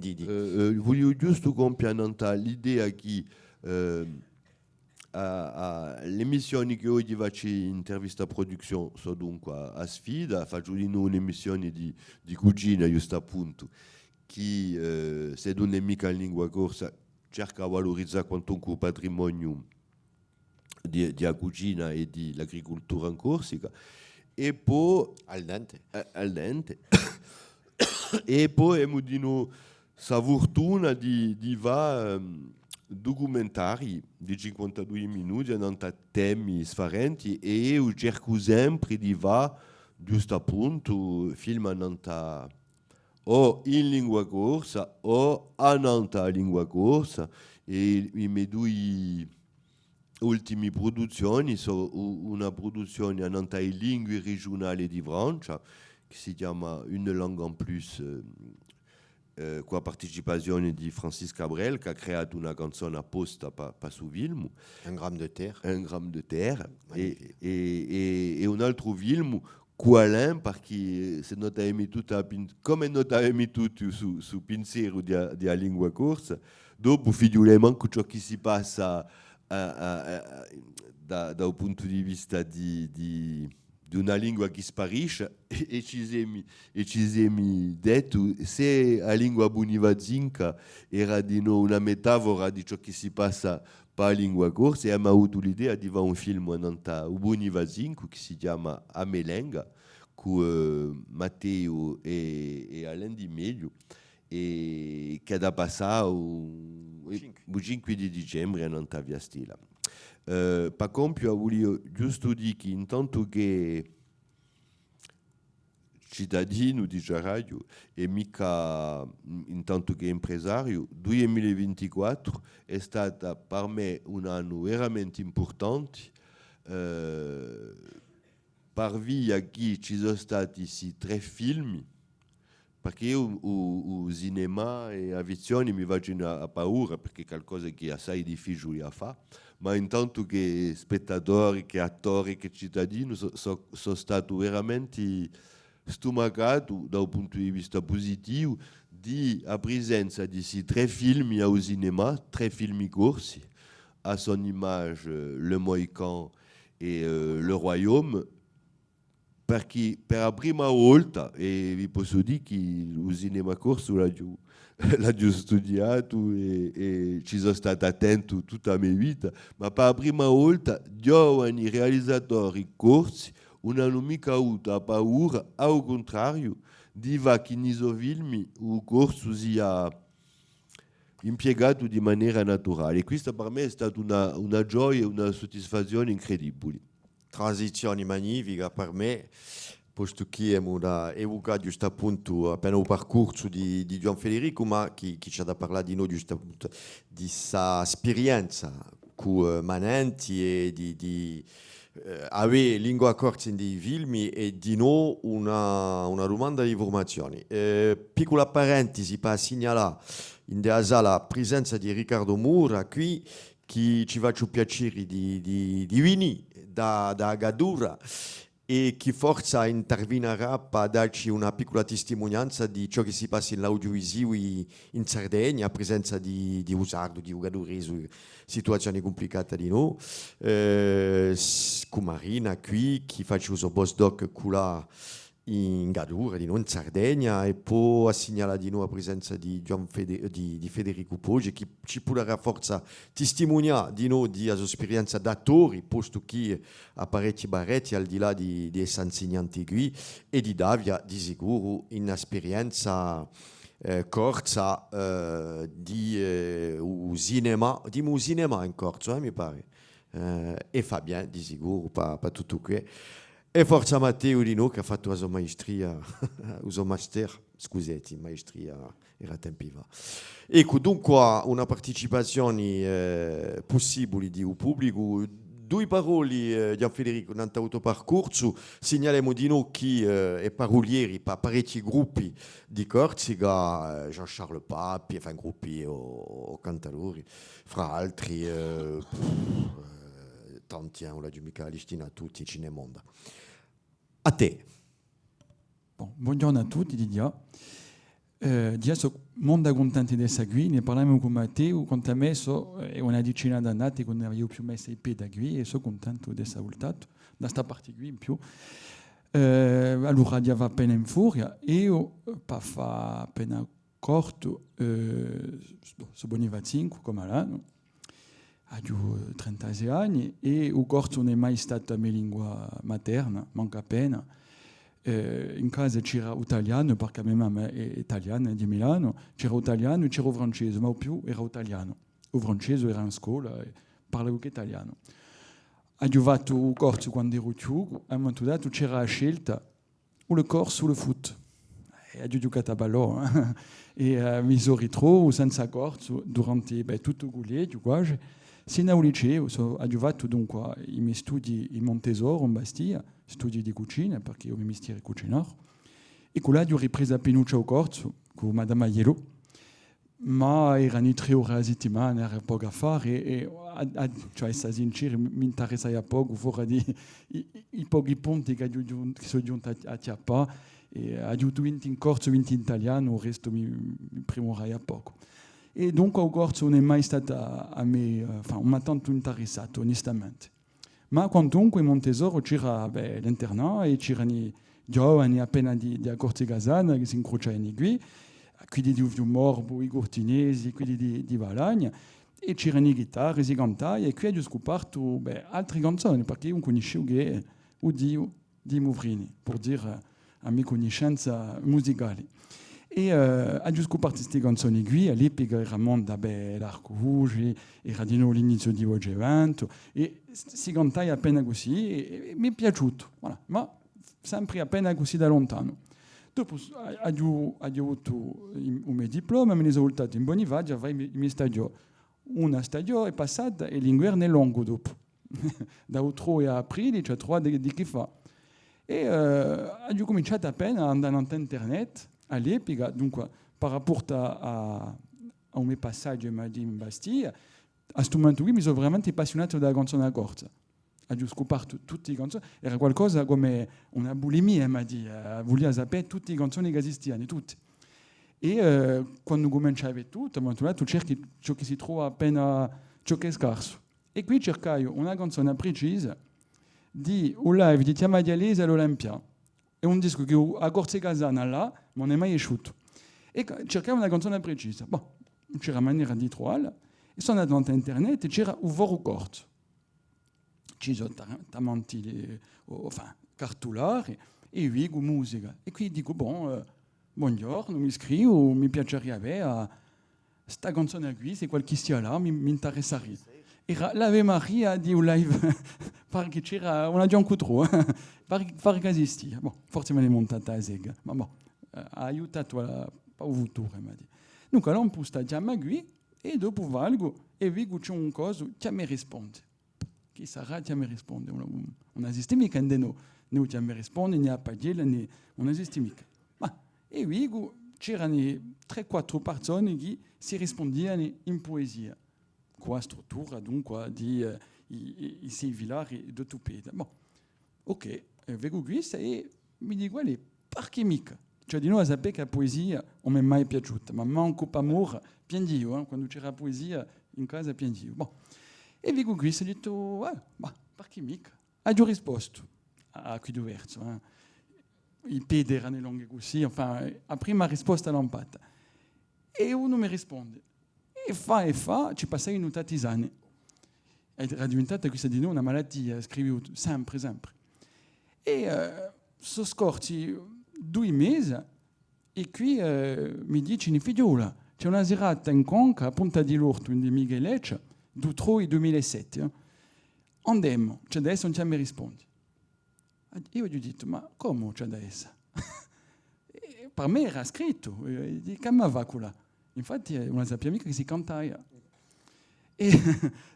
voglio giusto compiere l'idea che le missioni che oggi faccio in intervista a produzione sono dunque a sfida, faccio di nuovo un'emissione di cucina, giusto appunto, che se non è mica in lingua corsa, cerca di valorizzare quantunque il patrimonio di cucina e dell'agricoltura in Corsica, e poi Al dente. al dente. E poi abbiamo di nuovo la fortuna di va documentari di 52 minuti hanno temi differenti e io cerco sempre di va giusto appunto film o in lingua corsa o a nanta lingua corsa e i miei due ultime produzioni sono una produzione a nanta lingue regionali di Francia che si chiama Une langue en plus con la partecipazione di Francis Cabrel che ha creato una canzone apposta per suo film Un gramme de terre. Un gramme de terre e un altro film Alain perché se non avete tutta come non avete tutto su pensiero di lingua corsa dopo figliolemo ciò che si passa dal punto di vista di una lingua che sparisce e ci siamo detto se la lingua bonivazinca era di nuovo una metafora di ciò che si passa per la lingua corsa e abbiamo avuto l'idea di fare un film a bonivazinco che si chiama Amelenga con Matteo e Alain Di Meglio e che da passare il 5 di dicembre a Via Stila. Per compio voglio giusto dire che intanto che cittadino di radio e mica intanto che impresario 2024 è stata per me un anno veramente importante per via che ci sono stati tre film perché io il cinema e la visione mi faccio a paura perché è qualcosa che è assai difficile da fare ma intanto che spettatori, che attori, che cittadini sono stato veramente stomacato dal punto di vista positivo di la presenza di questi tre film al cinema, tre film corsi, a son image Le Mohican e Le Royaume, perché per la prima volta, e vi posso dire che il cinema corso l'ho studiato e ci sono stato attento tutta la mia vita, ma per la prima volta giovani realizzatori corsi non hanno mica avuto paura, al contrario, di che nei film il corso sia impiegato di maniera naturale. E questa per me è stata una gioia e una soddisfazione incredibili. Transizione magnifica per me, posto che abbiamo da evocare giusto appunto appena il percorso di Gian Federico, ma chi ci ha da parlare di noi giusto appunto di sa esperienza con manenti e di avere lingua corsa in dei film e di noi una domanda di informazioni. Piccola parentesi per segnalare in della sala presenza di Riccardo Mura qui che ci faccio piacere di venire da Gadura e che forse interverrà per darci una piccola testimonianza di ciò che si passa in l'audiovisivo in Sardegna, a presenza di Usardo, di Ugadurese, situazioni complicate di noi. Con Marina qui, che faccio il postdoc con in Gadura, di noi in Sardegna, e poi segnala di noi la presenza di Federico Poggi, che ci può forza testimoniare di noi di esperienza d'attore, posto che a parecchi barretti, al di là di essere insegnanti qui, e di Davia, di sicuro, in esperienza corsa di cinema in corso, mi pare. E fa bene, di sicuro, per tutto qui. E forza Matteo di noi che ha fatto la sua maestria, la sua master, scusate, maestria era tempi fa. Ecco, dunque una partecipazione possibile di un pubblico. Due parole di Federico nel autopercorso, segnaliamo di noi che è parolieri per parecchi gruppi di Corsica, Jean-Charles Papi, enfin gruppi o cantatori, fra altri tanti, la Giumica Listina, tutti, Cinemonda. A te. Bon, buongiorno a tutti Didia. Dia so molto contenti di questa qui, ne parliamo con Matteo, con te messo una decina d'annate che non avevo più messo i piedi a qui e sono contento di questo risultato, da questa parte qui in più. Allora andiamo appena in furia e io per fare appena corto, sono venuto 5 come l'anno, ho 36 anni e il corso non è mai stata la mia lingua materna, manca appena. In casa c'era italiano perché mia mamma è italiana di Milano, c'era italiano e c'era francese, ma più era italiano. Il francese era in scuola e parlavo anche italiano. Ho fatto il corso quando ero più, a un momento dato c'era la scelta o il corso o il foot. E ho giocato a pallone e mi sono ritrovato senza corso durante tutto il collegio quasi. Sino al liceo ho fatto dunque i miei studi in Montesoro, in Bastia, studi di cucina, perché io mi mestiere cucinare. E con là ho ripreso appena il corso con Madame Aiello, ma erano 3 ore a settimana, era poco a fare e cioè sta sincero, mi interessava poco, fuori i pochi punti che sono giunti a chiappare e ho vinto in corso, vinto in italiano, il resto mi primorava poco. E dunque il corso non è mai stato a me, non mi ha tanto interessato, onestamente. Ma quantunque in Montesoro c'era l'internat e c'erano i giovani appena di Corte Casana che si incrociavano qui, quelli di Uvio Morbo, i Cortinesi, quelli di Valagna, e c'erano le chitarre, si cantava, e qui ho scoperto altre canzoni, perché io conoscevo che o Dio di Movrini, per dire a mia conoscenza musicale. E ho scoperto queste canzoni qui, all'epoca era Monda l'Arco Rouge, era di nuovo l'inizio di Ogevento, e si cantava appena così, e mi è piaciuto, voilà. Ma sempre appena così da lontano. Dopo ho avuto il mio diploma, me ne sono voltato in Bonivagia, avrei i miei stagioni. Una stagione è passata e l'inverno è lungo dopo. Da ottobre a aprile c'è 3 di che fa. E ho cominciato appena ad andare su internet, all'epoca, dunque, per rapport a un mio passaggio in Bastia, a questo momento qui mi sono veramente appassionato della canzone a corsa. Ho scoperto tutte le canzoni, era qualcosa come una bulimia, mi ha detto, volevo sapere tutte le canzoni che esistevano, tutte. E quando cominciavi tutto, a un momento dato, tu cerchi ciò che si trova appena, ciò che è scarso. E qui cercai una canzone precisa di un live di Tiama Dialese all'Olympia. È un disco che a Corte Casana là, ma non è mai uscito. E cercai una canzone precisa. Bon, non c'era maniera di trovarla. E sono andato su internet e c'era un vero corso. Ci sono tanti cartolari e io dico musica. E qui dico, buongiorno, mi iscrivo, mi piacerebbe avere questa canzone qui, se qualche sia là, mi interesserebbe. Era l'Ave Maria di un live, perché c'era una già un cutro, perché esistia. Forse me l'è montata a sega, ma ha aiutato a futuro, mi ha detto. Dunque, allora, posta chiama qui e dopo valgo e vedo c'è un coso che mi risponde. Chi sarà che mi risponde? Non esiste mica, non che mi risponde, né a pagella, né non esiste mica. Ma e vedo c'erano 3-4 persone che si rispondevano in poesia. Con la struttura dunque di i 6 villari di Tupeda. Ok, vedo questo e mi dico, perché mica? Cioè di nuovo sapere che la poesia non mi è mai piaciuta, ma manco per amore, piangevo, quando c'era la poesia in casa piangevo. E vedo questo e ho detto, perché mica? Ho risposto a qui diverso. I piedi erano lunghi così, la prima risposta lampata. E uno mi risponde. E fa, ci passai in una tisane. Era diventata questa di noi una malattia, scrivevo sempre. E sono scorsi 2 mesi e qui mi dice, figliola, c'è una serata in Conca, a Punta di Lorto, in Migueleccia, d'Utro 2007. Andiamo, c'è adesso non ci mi rispondi. Io gli ho detto, ma come c'è adesso? Per me era scritto, come va quella? Infatti una sappia mica che si cantava. E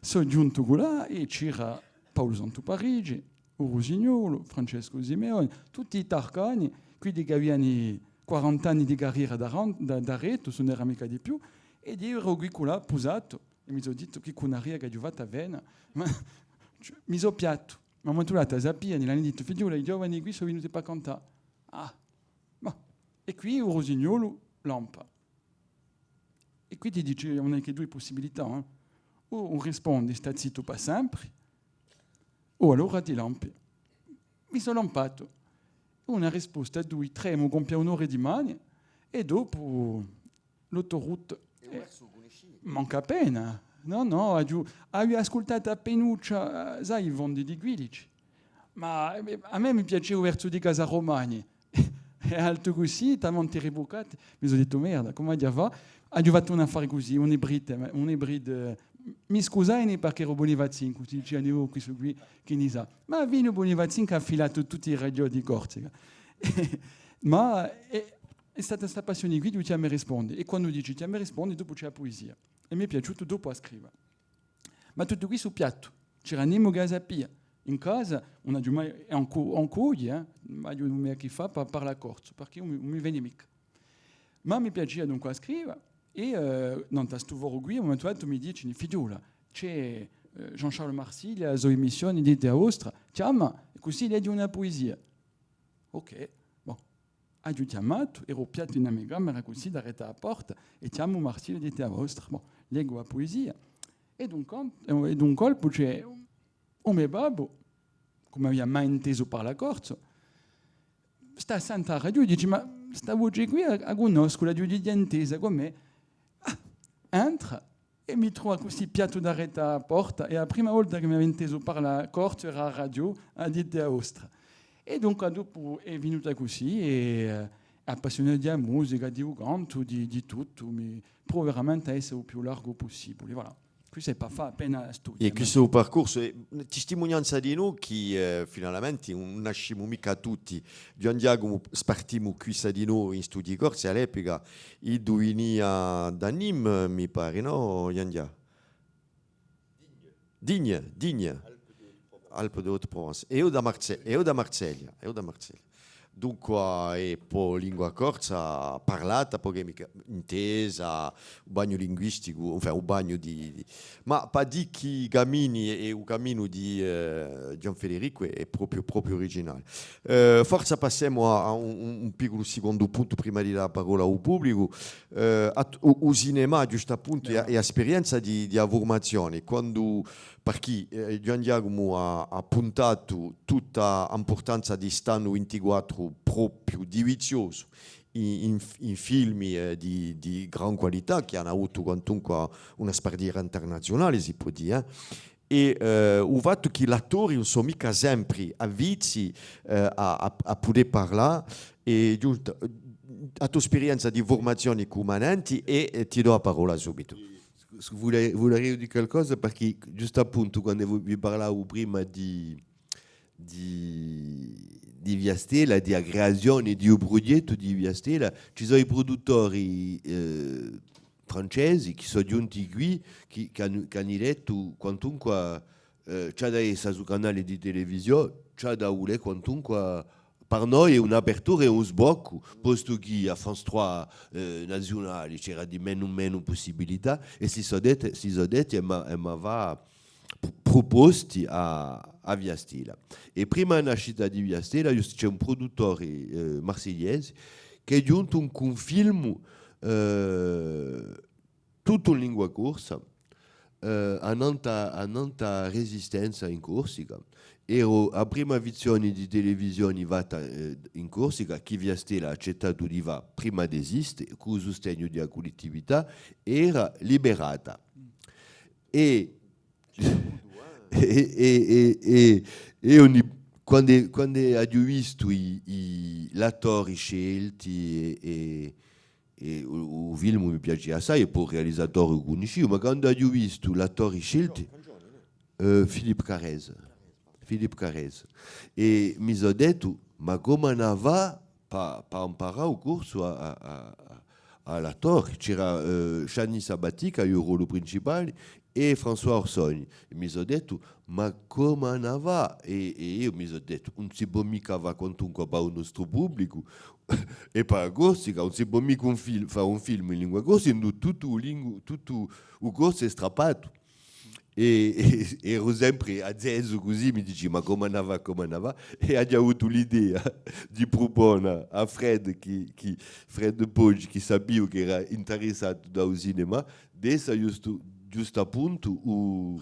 sono giunto là e c'era Paolo Santo Parigi, Rosignolo, Francesco Simeone, tutti i tarcani, quelli che avevano 40 anni di carriera da retto, non era mica di più, e io ero qui là posato e mi sono detto che con un'aria che ho fatto a Vena, mi sono piatto. Ma mi sono trovato a Zappia, mi hanno detto, figliola, i giovani qui sono venuti per cantare. E qui Rosignolo lampa. E qui ti dice, non è che due possibilità. O un risponde, sta zitto per sempre, o allora ti lampi. Mi sono lampato. Una risposta a 2, 3, mi compia un'ora di mani, e dopo l'autoroute manca appena. No, ho ascoltato appenuccia, sai, i vondi di Guilici. Ma a me mi piaceva verso di Casa Romagna. E alto così, talmente revocate. Mi sono detto, merda, come va? Ho fatto un affare così, un ibride. Mi scusate perché ero Bonivazzin, così dicevo qui che ne sa. Ma Vino Bonivazzin che ha filato tutti i radio di Corsica. Ma è stata questa passione qui di mi risponde. E quando dici ti mi risponde, dopo c'è la poesia. E mi è piaciuto dopo a scrivere. Ma tutto qui sul piatto. C'era Nemo Gasapia. In casa, on a du mal, en couille, ma io non mi chi fa per la corso, perché non mi viene mica. Ma mi piaceva dunque a scrivere. E non sta stuvoro qui, a un momento dato mi dice, figliola, c'è Jean-Charles Marsiglia, la sua emissione di Te Ostra, chiama, e così gli ha di una poesia. Ok, bon. Ha chiamato, ero piatto in amigram, era così, da retta a porta, e chiamo Marsiglia di Te Ostra. Bon, leggo la poesia. E d'un colpo c'è un mio babbo, come aveva mai inteso per la corso, sta a Santa Radio e dice, ma sta voce qui a conosco, la di intesa con me. Entra e mi trova così piatto da retta a porta e la prima volta che mi aveva inteso per la corso era a radio a Te Ostra. E dunque dopo è venuta così e appassionata di musica, di canto, di tutto, mi provo veramente a essere il più largo possibile. Voilà. Questo è per fare appena studio. E questo percorso è testimonianza di noi che finalmente non nasciamo mica tutti. Gian Giacomo spartiamo qui di noi in studi corsi all'epoca, e veniva da Nîmes, mi pare, no, Gian Giacomo? Digne. Alpe de Haute-Provence. E io da Marsiglia. Dunque, è poi lingua corsa parlata, poi intesa, un bagno linguistico, un bagno di... Ma per dire che i cammini e il cammino di Gian Federico è proprio originale. Forse passiamo a un piccolo secondo punto prima di dare la parola al pubblico. Il cinema, giusto appunto, è esperienza di formazione. Quando... Perché Gian Giacomo ha puntato tutta l'importanza di Stanno 24 proprio divizioso in film di gran qualità che hanno avuto quantunque una spartiera internazionale, si può dire. E il fatto che gli attori non sono mica sempre avvicini a poter parlare e giusto la tua esperienza di formazione comanenti e ti do la parola subito. Volevo dire qualcosa perché giusto appunto quando vi parlavo prima di Via Stella, di creazione di un progetto di Via Stella, ci sono i produttori francesi che sono giunti qui, che hanno detto quantunque c'è da essere sul canale di televisione, c'è da voler quantunque per noi è un'apertura e un sbocco, posto che a France 3 nazionale c'era di meno possibilità e si sono detti ma va proposti a Via Stella. E prima della nascita di Via Stella c'è un produttore marsigliese che è giunto con un film tutto in lingua corsa a nanta resistenza in Corsica. Ero a prima visione di televisione vata in Corsica che Via Stella ha accettato di va prima di esistere con il sostegno della collettività era liberata e quando ho visto gli attori scelti e il film mi piaceva assai e poi il realizzatore lo conoscevo, ma quando ho visto gli attori scelti Philippe Carrez e mi sono detto ma come ne va per imparare il corso all'attore c'era Shani Sabatica il ruolo principale e François Orsogni e mi sono detto ma come ne va e io mi sono detto non si può mica va quantunque per il nostro pubblico e per la Corsica non si può mica fare un film in lingua corsa tutto il corso è strappato e ero sempre a Zezo così, mi dice ma come andava, e ha già avuto l'idea di proporre a Fred Fred Poggi, che sapevo che era interessato dal cinema, adesso giusto appunto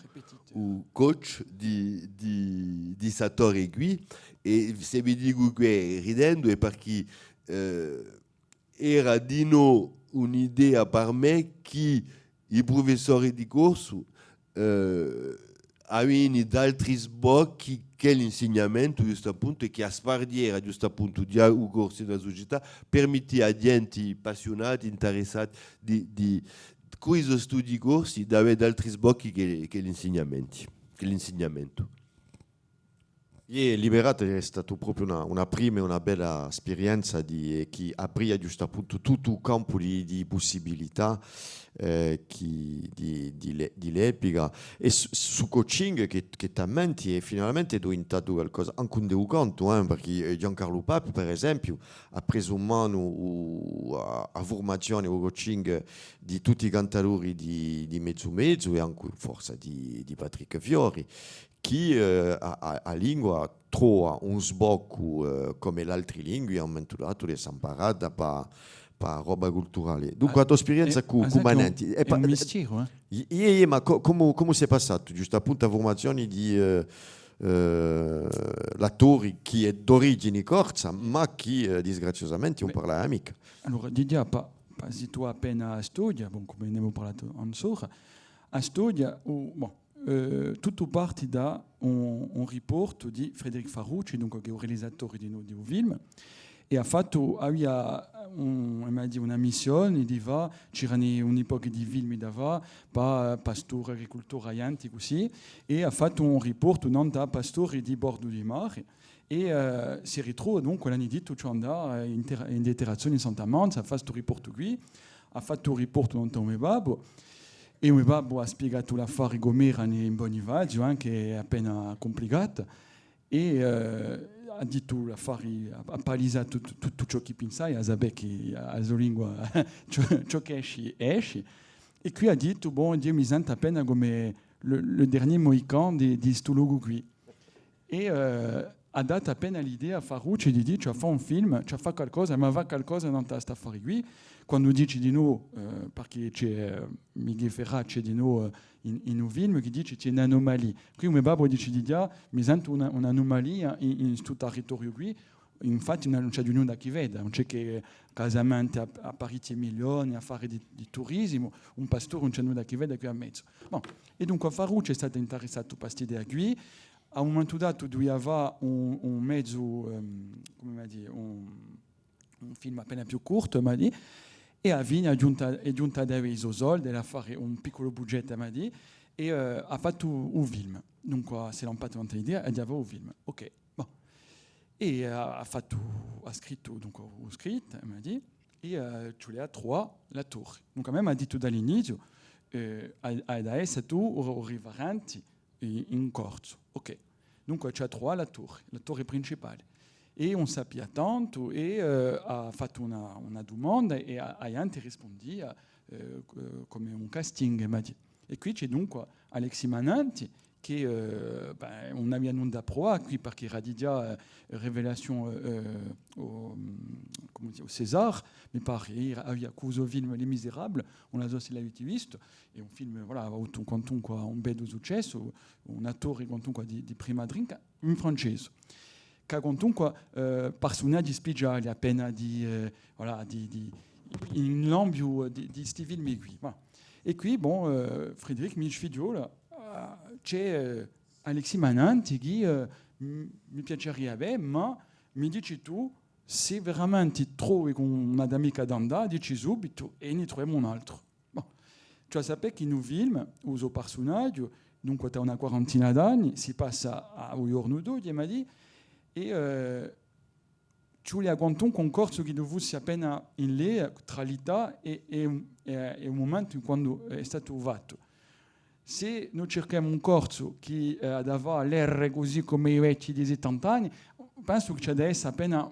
il coach di Satori qui, e se vi dico che ridendo è perché era di no un'idea per me che i professori di corso avevano altri sbocchi che l'insegnamento, giusto appunto, e che a spardiera, giusto appunto, di un corso della società permette a gente appassionati, interessati di questo studi corsi, di avere altri sbocchi che l'insegnamento. E Liberate è stato proprio una prima e una bella esperienza che apria giusto appunto tutto un campo di possibilità di l'epica e su coaching che talmente finalmente è diventato qualcosa anche un devo conto perché Giancarlo Papi per esempio ha preso in mano a formazione o coaching di tutti i cantatori di mezzo e anche forse di Patrick Fiori che a lingua trova un sbocco come le altre lingue ha menturato le samparata per roba culturale. Dunque la tua esperienza con Manenti è un mistero. Ma come si è passato giusto appunto a formazioni di l'attori che è d'origine corsa ma che disgraziosamente non parla mica. Allora Didia se tu appena studia, come ne abbiamo parlato ancora, a studia tutto parte da un report di Frédéric Farucci, dunque, che è il realizzatore di un film, e ha fatto una missione di c'erano un'epoca di film dava pastore, agricoltore aianti così, e ha fatto un report non da pastore di bordo di mare e si ritrova dunque l'anno di tutto andare in interazione in Santa Manza, ha fatto un report qui, ha fatto un report non da babbo. E mio babbo ha spiegato l'affare come era in Bonivaggio, che è appena complicato, e ha detto l'affare, ha palisato tutto ciò che pensai, ha saputo che la sua lingua ciò che esce. E qui ha detto, Dio mi sente appena come le dernier mohican di questo luogo qui. E ha dato appena l'idea a Farucci di dire, ci fa un film, ci fa qualcosa, ma va qualcosa in questa affare qui. Quando dice di noi, perché c'è Miguel Ferracci di noi in un film che dice c'è un'anomalia. Qui mio babbo dice di dire, mi sento un'anomalia in questo territorio qui, infatti non c'è di nulla che veda, non c'è che casamenti a Parigi milioni, a fare di turismo, un pastore non c'è nulla che veda qui a mezzo. E dunque Farucci è stato interessato a questa idea qui, a un momento dato lui aveva un mezzo, come dire, un film appena più corto, ma di, e a Vigna è giunta ad avere i soldi, a fare un piccolo budget, ma di, e ha fatto un film. Dunque si è lampato un'idea e aveva un film. Ok, bon. E ha scritto, dunque ho scritto, ma di, e tu l'hai trovato la torre. Donc a me ha detto dall'inizio, adesso tu arriveranti in corso. Ok, dunque ci ha trovato la torre principale. E on sapeva tanto e ha fatto una domanda e Ayante rispondeva come un casting. E qui c'è dunque Alexis Mananti che on aveva non da prova qui perché era già rivelazione au César, mais pare aveva questo film Les Misérables, on l'a aussi l'avete visto, e un film voilà, ha avuto un bel successo, un attore di prima drinka in francese. Che comunque personaggi speciali appena in l'ambito di questi film qui. E qui, Frédéric Michfigliola, c'è Alexis Mananti che mi piacerebbe, ma mi dici tu, se veramente trovi con un'amica d'andare, dici subito e ne troviamo un altro. Cioè sapete che in un film, uso personaggio, dunque da una quarantina d'anni, si passa a un giorno o due, mi dice, e ci vuole agguantare un concorso che doveva sia appena in lei tra l'età e il momento in quando è stato fatto. Se noi cerchiamo un corso che aveva l'air così come i vecchi di 70 anni, penso che c'è adesso appena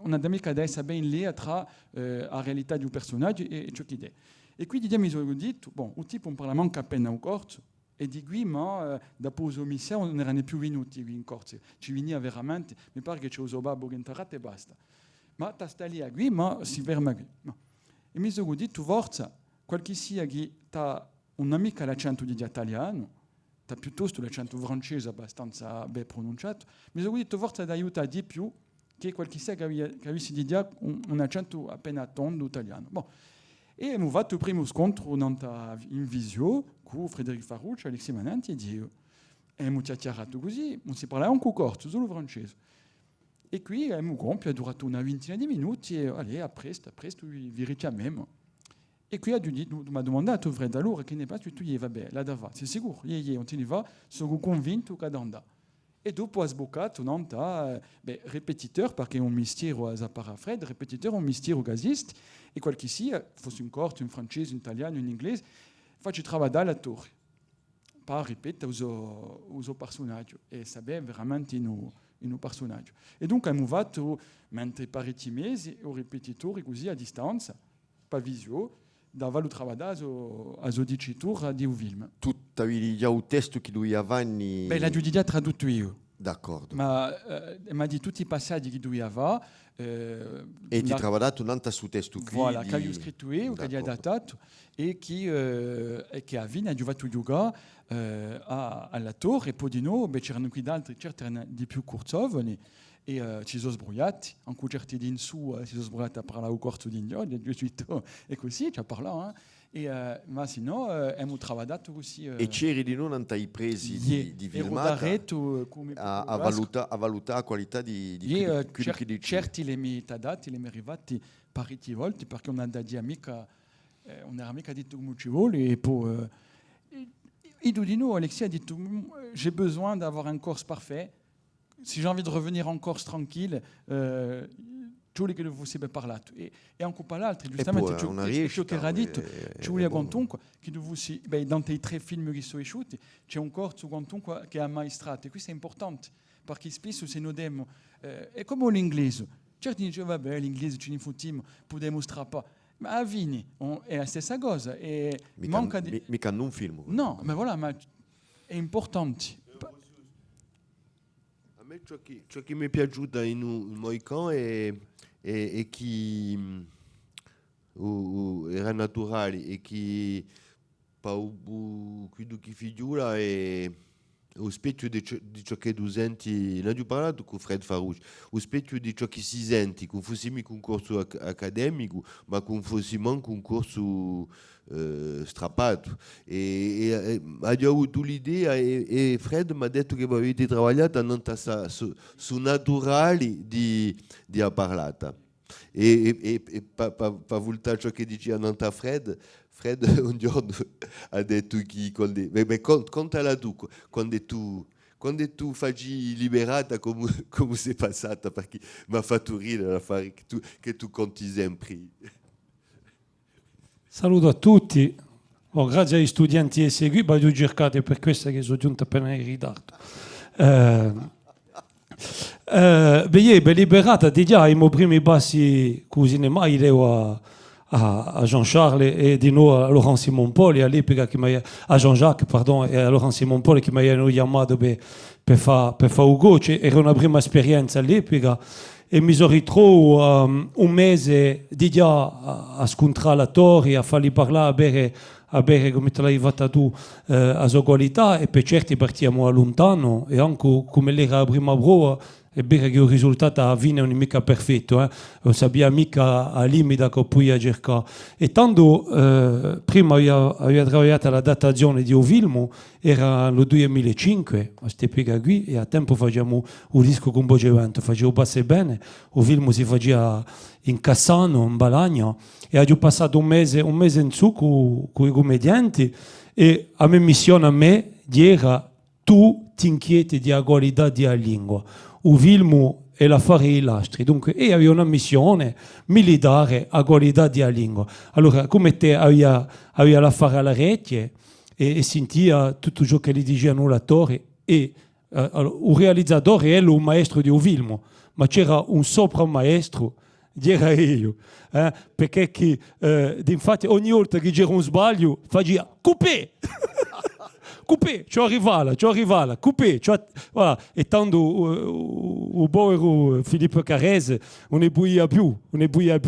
una dinamica adesso ben lì tra la realtà di un personaggio e ciò che è. E quindi mi sono detto, il tipo non parla manco appena un corso, E di qui, ma dopo uso missa non erano più venuti in corso. Ci veniva veramente, mi pare che c'è uso babbo che entrato e basta. Ma sta lì a qui, ma si ferma qui. No. E mi sono detto, forza, qualche sia che ha un'amica l'accento di italiano, ha piuttosto l'accento francese abbastanza ben pronunciato, mi sono detto, forza d'aiutare di più che qualche sia che avesse di dire un accento appena tondo italiano. Bon. E abbiamo fatto il primo scontro in visio con Frédéric Farouche, Alexis Mananti, e abbiamo chiacchierato così, non si parlava un corso, solo francese. E qui abbiamo compiuto, è durato una ventina di minuti, e allez, a presto vi richiamiamo. E qui mi ha domandato Fred, allora che ne pensi? Tu gli vabbè, là dava, sei sicuro? On te ne va, sono convinto che andrà. E dopo ha sboccato ripetiteur, perché è un mistero a Zapara Fred, ripetiteur è un mistero che esiste, e qualche sia, fosse un corso in francese, in italiano, in inglese, faccio travagliare l'attore. Per ripetere uso personaggio, e sapere veramente in un personaggio. E dunque abbiamo fatto, mentre parecchi mesi, o ripetitori così a distanza, per visio, dava il travagliare a dicitura di un film. Tu avevi già un testo che lui aveva? Beh, l'ho già tradotto io. D'accordo. Ma mi ha di tutti i passaggi che lui aveva. E ti lavorato un'altra su testo qui? Voilà, che ho scritto io, che gli ha datato, e che ha vinto, ha giocato yoga all'attore, e poi di nuovo c'erano qui d'altri, certo erano di più cortosovani, e ci sono sbrogliati, anche certi di in su si sono sbrogliati a parlare al corso di India, e così ci ha parlato. Ma sinon, abbiamo lavorato così. E c'eri di non ai presi di filmata a valutare la qualità di quello che dici. Certi le mi dati, le mi arrivati parecchie volte, perché on a da dire mica, on era mica detto come ci vuole, e poi et di nous, Alexis a dit, j'ai besoin d'avoir un corse parfait. Si j'ai envie de revenir en Corse tranquille, ci vuole che lo fosse ben parlato. E anche per l'altro, giustamente, ciò che era detto, ci vuole quantunque che fosse, dans i 3 film che sono usciti, c'è un corso quantunque che ha maestrato. E questo è importante, perché spesso se noi diamo, è come l'inglese. Certi dicono, vabbè, l'inglese ci ne fottiamo, possiamo strappare. Ma a Vini è la stessa cosa. E manca di... Mica un film. No, ma voilà, ma è importante. A me ciò che mi è piaciuto in Moican è che era naturale e che quello che figura è lo specchio di ciò che tu senti. Ne ho parlato con Fred Farouche, lo specchio di ciò che si sente, non fosse mica un corso accademico, ma non fosse manco un corso strappato. E ho avuto l'idea, e Fred mi ha detto che avete lavorato su naturale di parlata. E per voltare ciò che diceva Nanta Fred un giorno ha detto che contala tu, quando tu fai liberata come sei passata, perché mi ha fatto ridere l'affare che tu conti sempre. Saluto a tutti, grazie agli studenti che seguì, ho cercato per questo che sono giunto appena in ritardo. Ben liberata, di già i miei primi passi così ne mai a Jean-Charles e di nuovo a Laurent Simon Poli all'epoca a Jean-Jacques pardon, e a Laurent Simon Poli che mi hanno chiamato per fare Ugo. Era una prima esperienza all'epoca e mi sono ritrovato un mese di già a scontrare l'attori, a farli parlare, a bere come te l'hai fatta tu a sua qualità, e per certi partiamo a lontano, e anche come l'era la prima prova. È vero che il risultato alla fine non è mica perfetto, non sappiamo mica a limite che poi a cercare. E tanto prima avevo lavorato alla datazione di un film, era nel 2005, a quest'epoca qui, e a tempo facciamo un disco con Bogevento, facevo passare bene, il film si faceva in Cassano, in Balagna, e ho passato un mese in su con i commedianti, e a mia missione era tu ti inquieti della qualità della lingua. Il film è l'affare dei lastri, dunque io avevo una missione militare a qualità della lingua. Allora, come te avevi l'affare alla rete e sentia tutto ciò che gli dicevano l'attore, e il realizzatore è il maestro di un film, ma c'era un sopra maestro, era io, perché infatti ogni volta che c'era un sbaglio faceva coupé coupé, tu arrives là, coupé, voilà. Et tant au beau Philippe Carrese, on est bouilli à più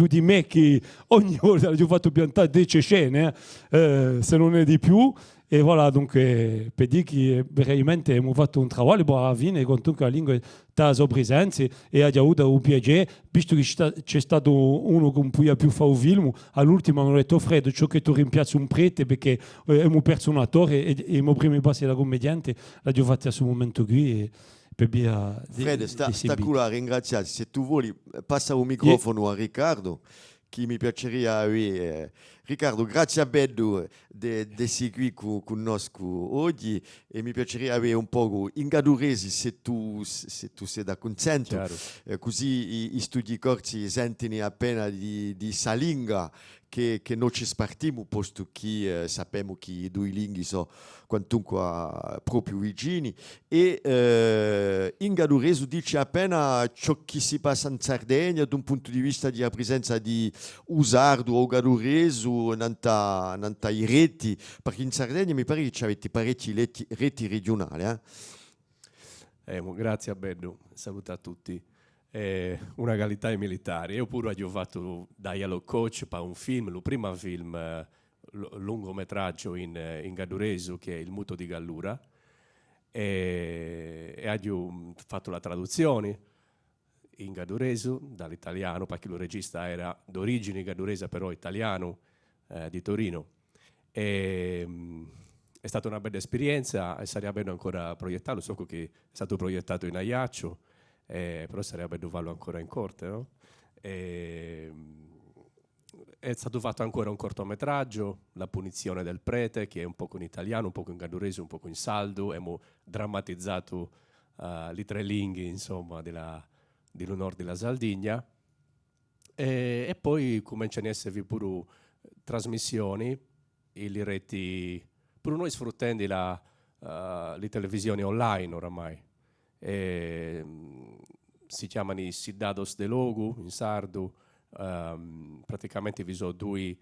di me che ogni volta gli ho fatto piantare dei cecene, se non è di più. E voilà, donc, per dire che veramente abbiamo fatto un lavoro buono alla fine, con tutta la lingua da sua presenza, e ha avuto un piacere, visto che c'è stato uno con cui ha più fatto un film, all'ultimo hanno detto, Fred, ciò che tu rimpiazzi un prete, perché abbiamo perso un attore, e i miei primi passi da commediante l'ho fatto a questo momento qui, e per via Fred, sta culo a ringraziarti, se tu vuoi passa un microfono a Riccardo, che mi piacerebbe Riccardo, grazie a Beddu di essere qui con noi oggi e mi piacerebbe avere un po' in gaduresi se tu sei da consento, così i studi corsi sentono appena di salinga che noi ci spartiamo, posto che sappiamo che i due lingui sono quantunque proprio vicini. E in gaduresi dice appena ciò che si passa in Sardegna da un punto di vista di presenza di usardo o gaduresi i reti, perché in Sardegna mi pare che avete parecchi reti regionali. Grazie a Beddu, saluto a tutti. Una qualità ai militari. Io pure ho fatto da Yellow Coach per un film, il primo film lungometraggio in gaduresu che è Il muto di Gallura, e ho fatto la traduzione in gaduresu dall'italiano, perché il regista era d'origine gaduresa però italiano, di Torino. È stata una bella esperienza e sarebbe bello ancora proiettarlo. So che è stato proiettato in Ajaccio, però sarebbe bello farlo ancora in corte, no? È stato fatto ancora un cortometraggio, La punizione del prete, che è un po' in italiano, un po' in gadurese, un po' in saldo. Abbiamo drammatizzato le tre lingue, insomma, dell'onore della Sardegna. E poi cominciano ad esservi pure trasmissioni, le reti, pure noi sfruttando le televisioni online oramai. Si chiamano i Ciddados de Logu in sardo, praticamente vi sono due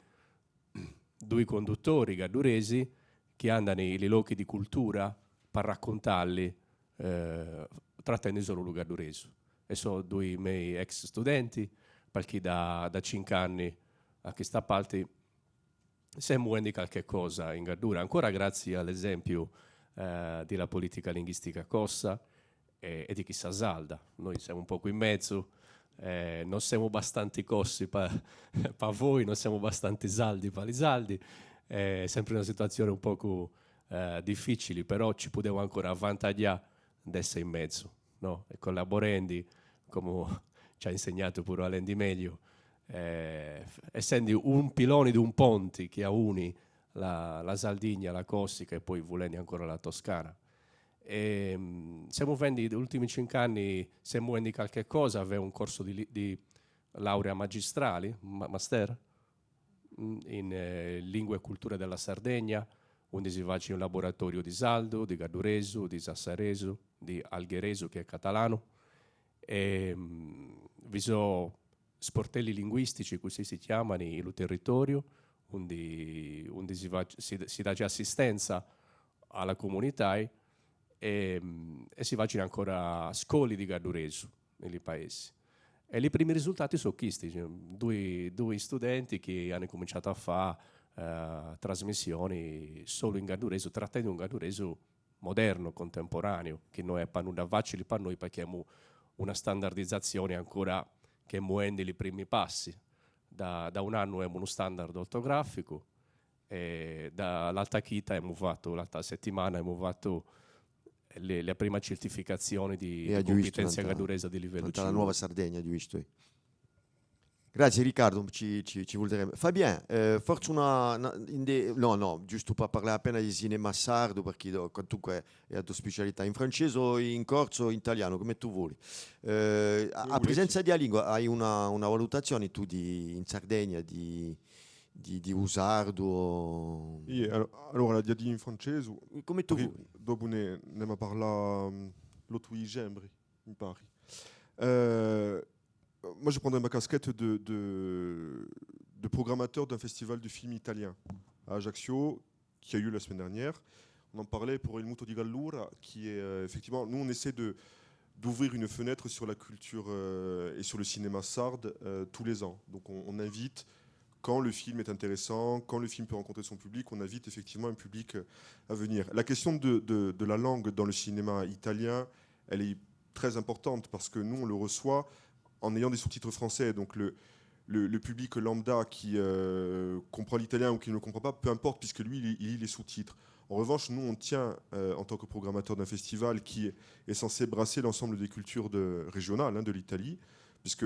conduttori gaduresi che andano nei luoghi di cultura per raccontarli, trattando solo il gadureso. E sono due miei ex studenti, perché da 5 anni a questa parte stiamo muovendo qualche cosa in Gardura, ancora grazie all'esempio della politica linguistica Cossa e di chissà Salda. Noi siamo un po' qui in mezzo, non siamo abbastanza cossi per voi, non siamo abbastanza saldi per i saldi, è sempre una situazione un po' difficile, però ci possiamo ancora avvantaggiare di essere in mezzo, no? E collaborando, come ci ha insegnato pure Alain Di Meglio, essendo un pilone di un ponte che uni la Sardegna, la Corsica e poi volendo ancora la Toscana. Siamo vendi negli ultimi 5 anni, siamo vendi qualche cosa, avevo un corso di laurea magistrale, master, in lingue e culture della Sardegna, dove si faccia un laboratorio di saldo, di gaduresu, di sassaresu, di algheresu che è catalano, e vi sono sportelli linguistici, così si chiamano, il territorio, dove si dà già assistenza alla comunità e si facciano ancora scuole di gaduresu nei paesi. E i primi risultati sono questi, due studenti che hanno cominciato a fare trasmissioni solo in gaduresu, trattando un gaduresu moderno, contemporaneo, che non è nulla facile per noi perché abbiamo una standardizzazione ancora che muove i primi passi. Da un anno abbiamo uno standard ortografico e dall'altra l'altra settimana abbiamo fatto la prima certificazione di competenza gaduresa di livello 5. La nuova Sardegna, di visto. Grazie Riccardo, ci vorrebbe. Fabien, forse no, giusto per parlare appena di cinema sardo, perché comunque è la tua specialità, in francese o in corso o in italiano, come tu vuoi. A presenza di lingua hai una valutazione tu in Sardegna di usardo? Allora, di in francese, come tu vuoi. Dopo ne abbiamo parlato l'autre week-end, mi pare. Moi, je prendrais ma casquette de programmateur d'un festival du film italien à Ajaccio, qui a eu lieu la semaine dernière. on en parlait pour Il Muto di Gallura, qui est effectivement, nous on essaie d'ouvrir une fenêtre sur la culture et sur le cinéma sarde tous les ans. Donc on invite, quand le film est intéressant, quand le film peut rencontrer son public, on invite effectivement un public à venir. La question de la langue dans le cinéma italien, elle est très importante parce que nous, on le reçoit en ayant des sous-titres français. Donc le public lambda qui comprend l'italien ou qui ne le comprend pas, peu importe, puisque lui, il lit les sous-titres. En revanche, nous, on tient, en tant que programmateur d'un festival qui est censé brasser l'ensemble des cultures régionales de l'Italie, puisque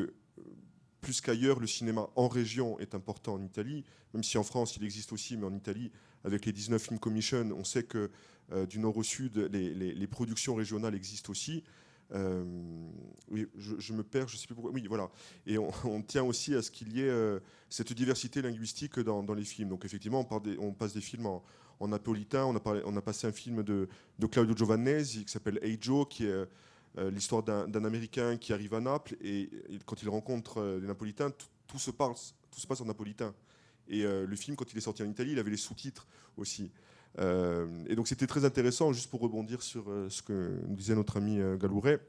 plus qu'ailleurs, le cinéma en région est important en Italie, même si en France, il existe aussi, mais en Italie, avec les 19 Film Commission, on sait que du nord au sud, les productions régionales existent aussi. Oui, je me perds, je ne sais plus pourquoi. Oui, voilà. Et on tient aussi à ce qu'il y ait cette diversité linguistique dans les films. Donc effectivement, on passe des films en napolitain. On a passé un film de Claudio Giovannesi qui s'appelle Hey Joe, qui est l'histoire d'un Américain qui arrive à Naples et quand il rencontre les Napolitains, tout se passe en napolitain. Et le film, quand il est sorti en Italie, il avait les sous-titres aussi. Et donc c'était très intéressant, juste pour rebondir sur ce que nous disait notre ami Galouret.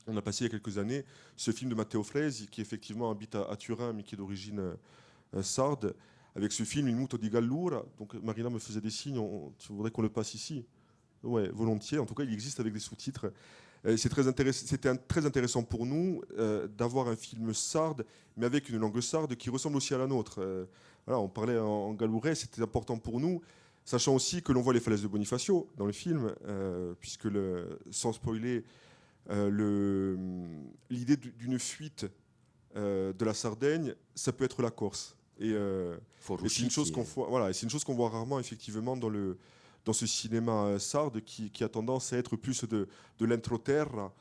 On a passé il y a quelques années ce film de Matteo Fresi, qui effectivement habite à Turin, mais qui est d'origine sarde, avec ce film Il Muto di Gallura. Donc Marina me faisait des signes, tu voudrais qu'on le passe ici? Ouais, volontiers. En tout cas, il existe avec des sous-titres. C'était très intéressant pour nous d'avoir un film sarde, mais avec une langue sarde qui ressemble aussi à la nôtre. Voilà, on parlait en galourais, c'était important pour nous, sachant aussi que l'on voit les falaises de Bonifacio dans le film, puisque sans spoiler, l'idée d'une fuite de la Sardaigne, ça peut être la Corse. Et c'est une chose qu'on voit rarement effectivement dans ce cinéma sarde qui a tendance à être plus de l'entroterra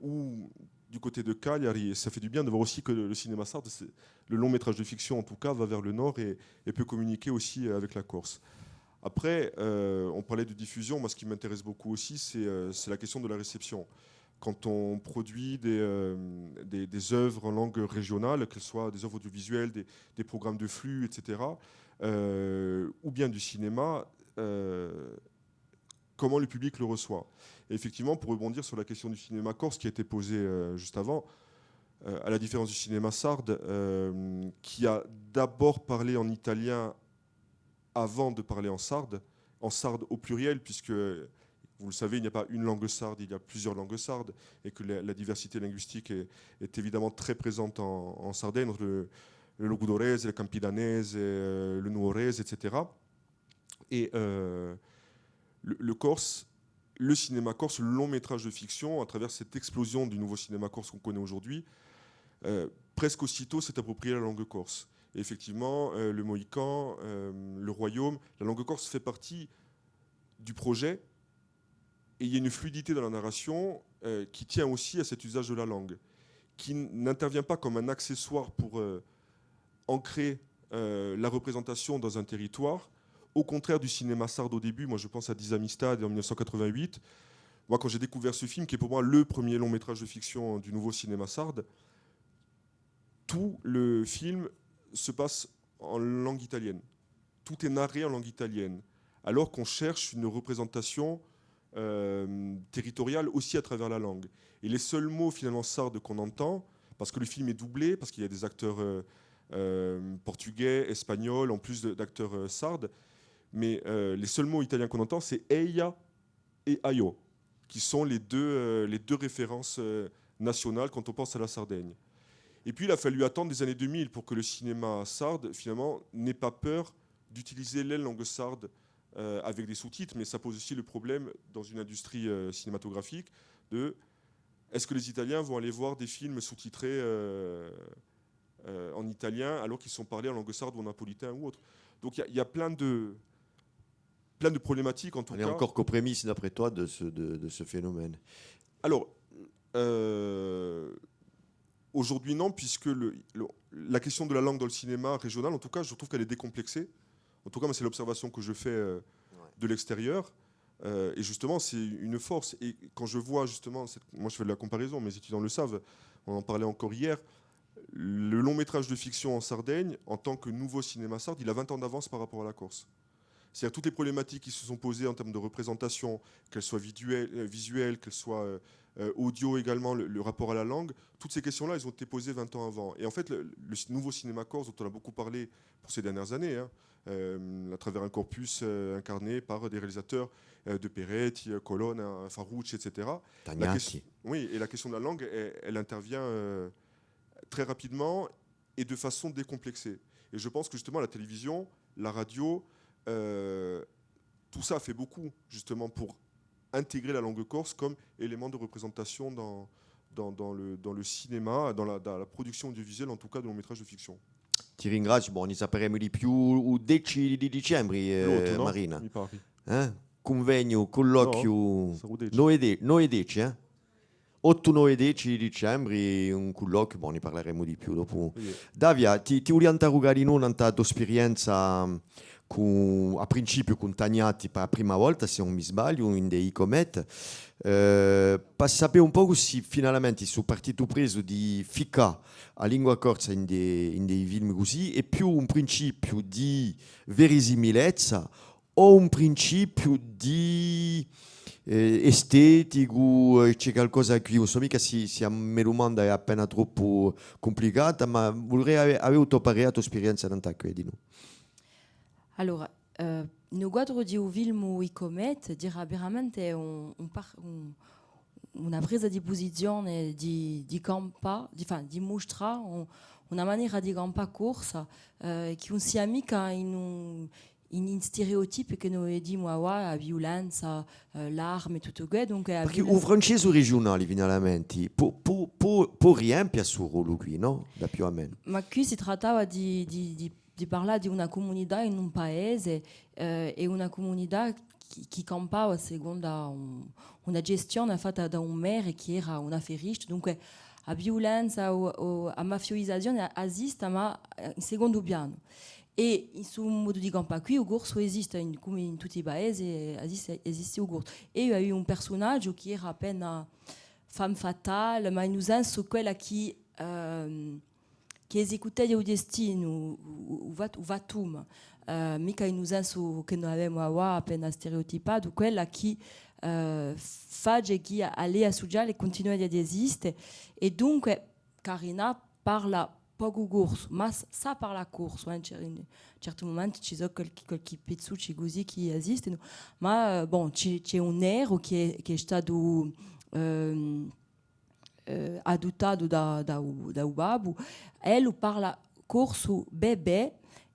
ou du côté de Cagliari. Et ça fait du bien de voir aussi que le cinéma sarde, le long métrage de fiction en tout cas, va vers le nord et peut communiquer aussi avec la Corse. Après, on parlait de diffusion. Moi, ce qui m'intéresse beaucoup aussi, c'est la question de la réception. Quand on produit des œuvres en langue régionale, qu'elles soient des œuvres audiovisuelles, des programmes de flux, etc., ou bien du cinéma, comment le public le reçoit. Et effectivement, pour rebondir sur la question du cinéma corse qui a été posée juste avant, à la différence du cinéma sarde, qui a d'abord parlé en italien avant de parler en sarde au pluriel, puisque, vous le savez, il n'y a pas une langue sarde, il y a plusieurs langues sardes, et que la diversité linguistique est évidemment très présente en Sardaigne, entre le logudorese, le campidanese, le nuorese, etc. Et le corse, le cinéma corse, le long métrage de fiction, à travers cette explosion du nouveau cinéma corse qu'on connaît aujourd'hui, presque aussitôt s'est approprié la langue corse. Et effectivement, le Mohican, le Royaume, la langue corse fait partie du projet. Et il y a une fluidité dans la narration qui tient aussi à cet usage de la langue, qui n'intervient pas comme un accessoire pour ancrer la représentation dans un territoire. Au contraire du cinéma sarde au début, moi je pense à 10 Amistad en 1988. Moi, quand j'ai découvert ce film, qui est pour moi le premier long métrage de fiction du nouveau cinéma sarde, tout le film se passe en langue italienne. Tout est narré en langue italienne, alors qu'on cherche une représentation territoriale aussi à travers la langue. Et les seuls mots finalement sardes qu'on entend, parce que le film est doublé, parce qu'il y a des acteurs portugais, espagnols, en plus d'acteurs sardes, mais les seuls mots italiens qu'on entend, c'est eia et aio, qui sont les deux références nationales quand on pense à la Sardaigne. Et puis il a fallu attendre les années 2000 pour que le cinéma sarde, finalement, n'ait pas peur d'utiliser les langues sardes avec des sous-titres, mais ça pose aussi le problème dans une industrie cinématographique de est-ce que les Italiens vont aller voir des films sous-titrés en italien alors qu'ils sont parlés en langue sarde ou en napolitain ou autre. Donc il y a plein de problématiques en tout cas. On est encore qu'aux prémices, d'après toi, de ce phénomène. Alors, aujourd'hui non, puisque la question de la langue dans le cinéma régional, en tout cas, je trouve qu'elle est décomplexée. En tout cas, c'est l'observation que je fais de l'extérieur. Et justement, c'est une force. Et quand je vois justement, moi je fais de la comparaison, mes étudiants le savent, on en parlait encore hier, le long métrage de fiction en Sardaigne, en tant que nouveau cinéma sarde, il a 20 ans d'avance par rapport à la Corse. C'est-à-dire toutes les problématiques qui se sont posées en termes de représentation, qu'elles soient visuelles, qu'elles soient audio également, le rapport à la langue, toutes ces questions-là, elles ont été posées 20 ans avant. Et en fait, le nouveau cinéma corse, dont on a beaucoup parlé pour ces dernières années, hein, à travers un corpus incarné par des réalisateurs de Peretti, Colonne, Farouche, etc. Oui, et la question de la langue, elle intervient très rapidement et de façon décomplexée. Et je pense que justement la télévision, la radio, tout ça fait beaucoup justement pour intégrer la langue corse comme élément de représentation dans le cinéma, dans la production audiovisuelle, en tout cas de long métrage de fiction. Ti ringrazio, ne sapremo di più il 10 di dicembre, Marina. Mi pare. Convegno, colloquio, noi 10, 8-9 10 di dicembre, un colloquio, ne parleremo di più dopo. Davia, ti voglio interrogare in una tua esperienza a principio con Tagnati per la prima volta, se non mi sbaglio, in dei Comet, per sapere un po' se finalmente sono partito preso di ficcare a lingua corsa in dei film così, è più un principio di verisimilezza o un principio di estetico, c'è qualcosa qui, non so mica se la mia domanda è appena troppo complicata, ma vorrei avere avuto parere la tua esperienza in tanto di noi. Allora, no quadro di un film I Comet, dirà veramente una presa di posizione di campa, di mostrare una maniera di campa corsa che non sia mica in stereotipi che noi diciamo la violenza, l'arma e tutto questo. Perché un francese regionale, finalmente, può riempire il suo ruolo qui, no? Da più o meno. Ma qui si trattava di parlare di una comunità in un paese e una comunità che campava secondo una gestione fatta da un maire che era un afferista. Dunque la violenza o la mafioizzazione esiste, ma in secondo piano. E in suo modo di campare qui, il corso esiste, come in tutti i paesi, esiste il corso. E io avevo un personaggio che era appena femme fatale, ma in senso quella che esecutait il destino, il vatum, mica in un senso che noi avevamo appena stereotipato, quella che fa che all'ea sociale e continua ad esistere. E dunque Carina parla poco corso, ma sa parla corso. In certi momenti ci sono qualche pezzucci così che esistono, ma c'è un nero che è stato adottato da un babbo. Lui parla corso bebè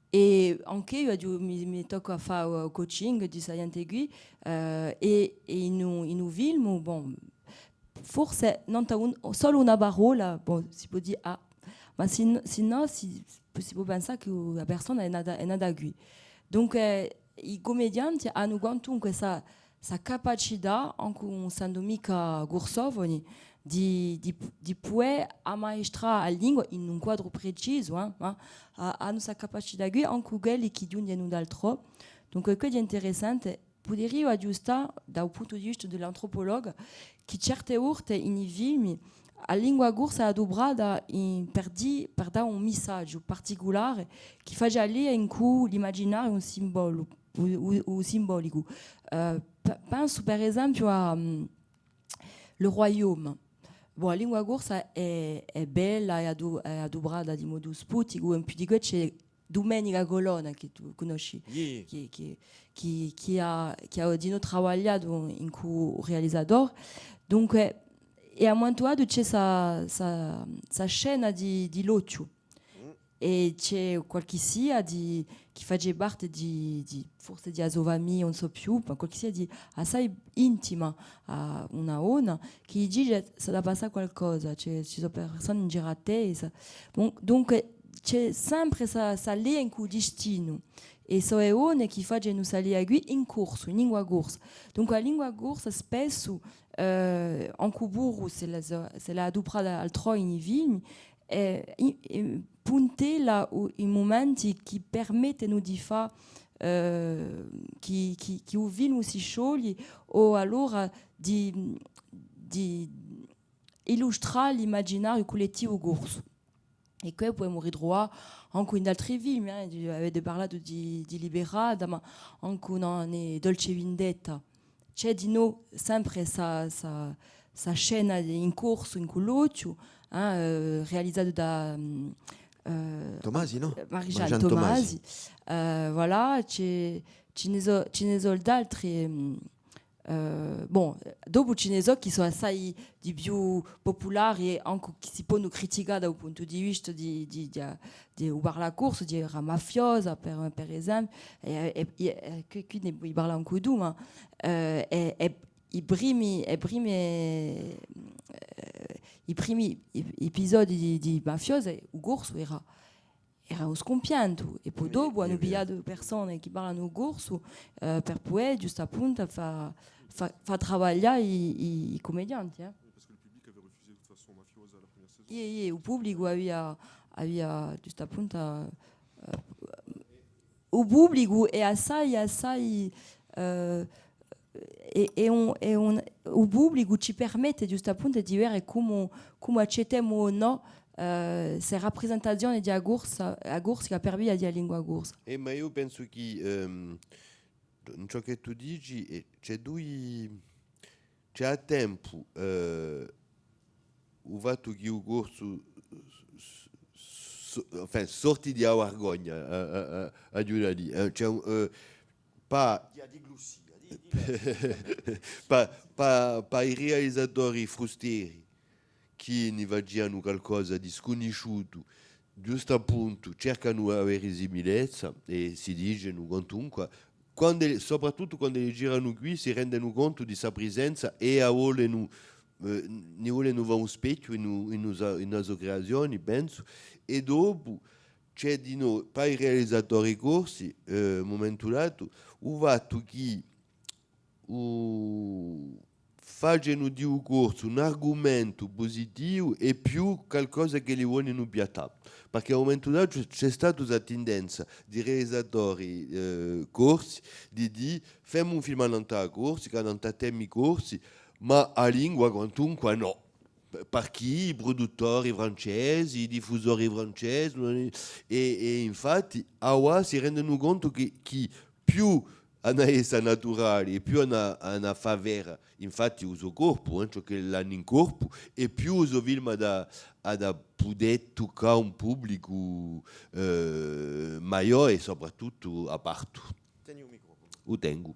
e anche io mi tocca fare coaching di Science Aiguille e in un film, forse non solo una parola, si può dire ma sinon si può pensare che la persona è nata qui. Dunque i commedianti hanno comunque questa capacità, anche non essendo mica gorsovani, di poter ammaestrare la lingua in un quadro preciso, hanno questa capacità qui, anche quelli che giungono d'altro. Donc quello è interessante, potrei aggiustare dal punto di vista dell'antropologo che certe volte in film la lingua corsa è adobrata per dare un messaggio particolare che fa lì in cui l'immaginario è un simbolo o simbolico. Penso per esempio a Le Royaume. La lingua corsa è bella, è adobrata di modo sputico, in più di questo c'è Domenica Colonna, che tu conosci, che ha di noi lavorato in cui realizzatore. Dunque, e a Mantuado c'è questa scena di Loccio e c'è qualche sia che fa parte forse di Azovami, non so più, ma qualche sia di assai intima a una ona che dice se da passa qualcosa, ci sono persone ingirate. Dunque c'è sempre questa linea in cui destino e so è one che fa noi salire qui in corso, in lingua corsa. Dunque la lingua corsa spesso anche burro se la adoprata altro in film puntela in momenti che permettono di fare che il film si scioglie o allora di illustrare l'immaginario collettivo corso. e che poi morire droit anche in altri film, avete parlato di Liberata, ma anche in Dolce Vendetta c'è di noi sempre sa scena in corso in Coloccio, realizzata da Tomasi, no? Marijan Marijan Tomasi. Voilà, ce ne sono d'altri. Bon, dopo ce ne sono che sono assai di più popolari e anche che si possono criticare dal punto di vista di usare la corsa, di era mafiosa per esempio, e qui ne parla anche tu, ma i primi episodi di mafiosi, il corso era un scompianto e poi dopo hanno pigliato persone che parlano il corso per poi giusto appunto fa lavorare i commedianti. Parce que le public avait refusé de toute façon Mafiosa la première saison. Il pubblico aveva giusto appunto il pubblico è assai il pubblico ci permette giusto appunto di vedere come accettiamo o no se rappresentazioni di agorsa che pervia di lingua agorsa. Ma io penso che in ciò che tu dici c'è a tempo o fatto che il corso sorti di vergogna a giurare pa i realizzatori frustrati che ne facciano qualcosa di sconosciuto, giusto appunto cercano di avere similezza e si dicono quantunque, soprattutto quando li girano qui si rendono conto di sua presenza e vogliono fare un specchio in una creazione, penso, e dopo c'è di noi, per i realizzatori corsi, momento dato, il fatto che facciano di un corso un argomento positivo e più qualcosa che li vogliono piattare, perché al momento dato c'è stata questa tendenza di realizzatori corsi di dire facciamo un film a corsi, che hanno temi corsi, ma a lingua quantunque no, perché i produttori francesi, i diffusori francesi e infatti ora si rendono conto che più una essa naturale e più una favera, infatti uso corpo, ciò che l'hanno in corpo, e più uso film da poter toccare un pubblico maggiore e soprattutto a parte. Tieni un microfono. Lo tengo.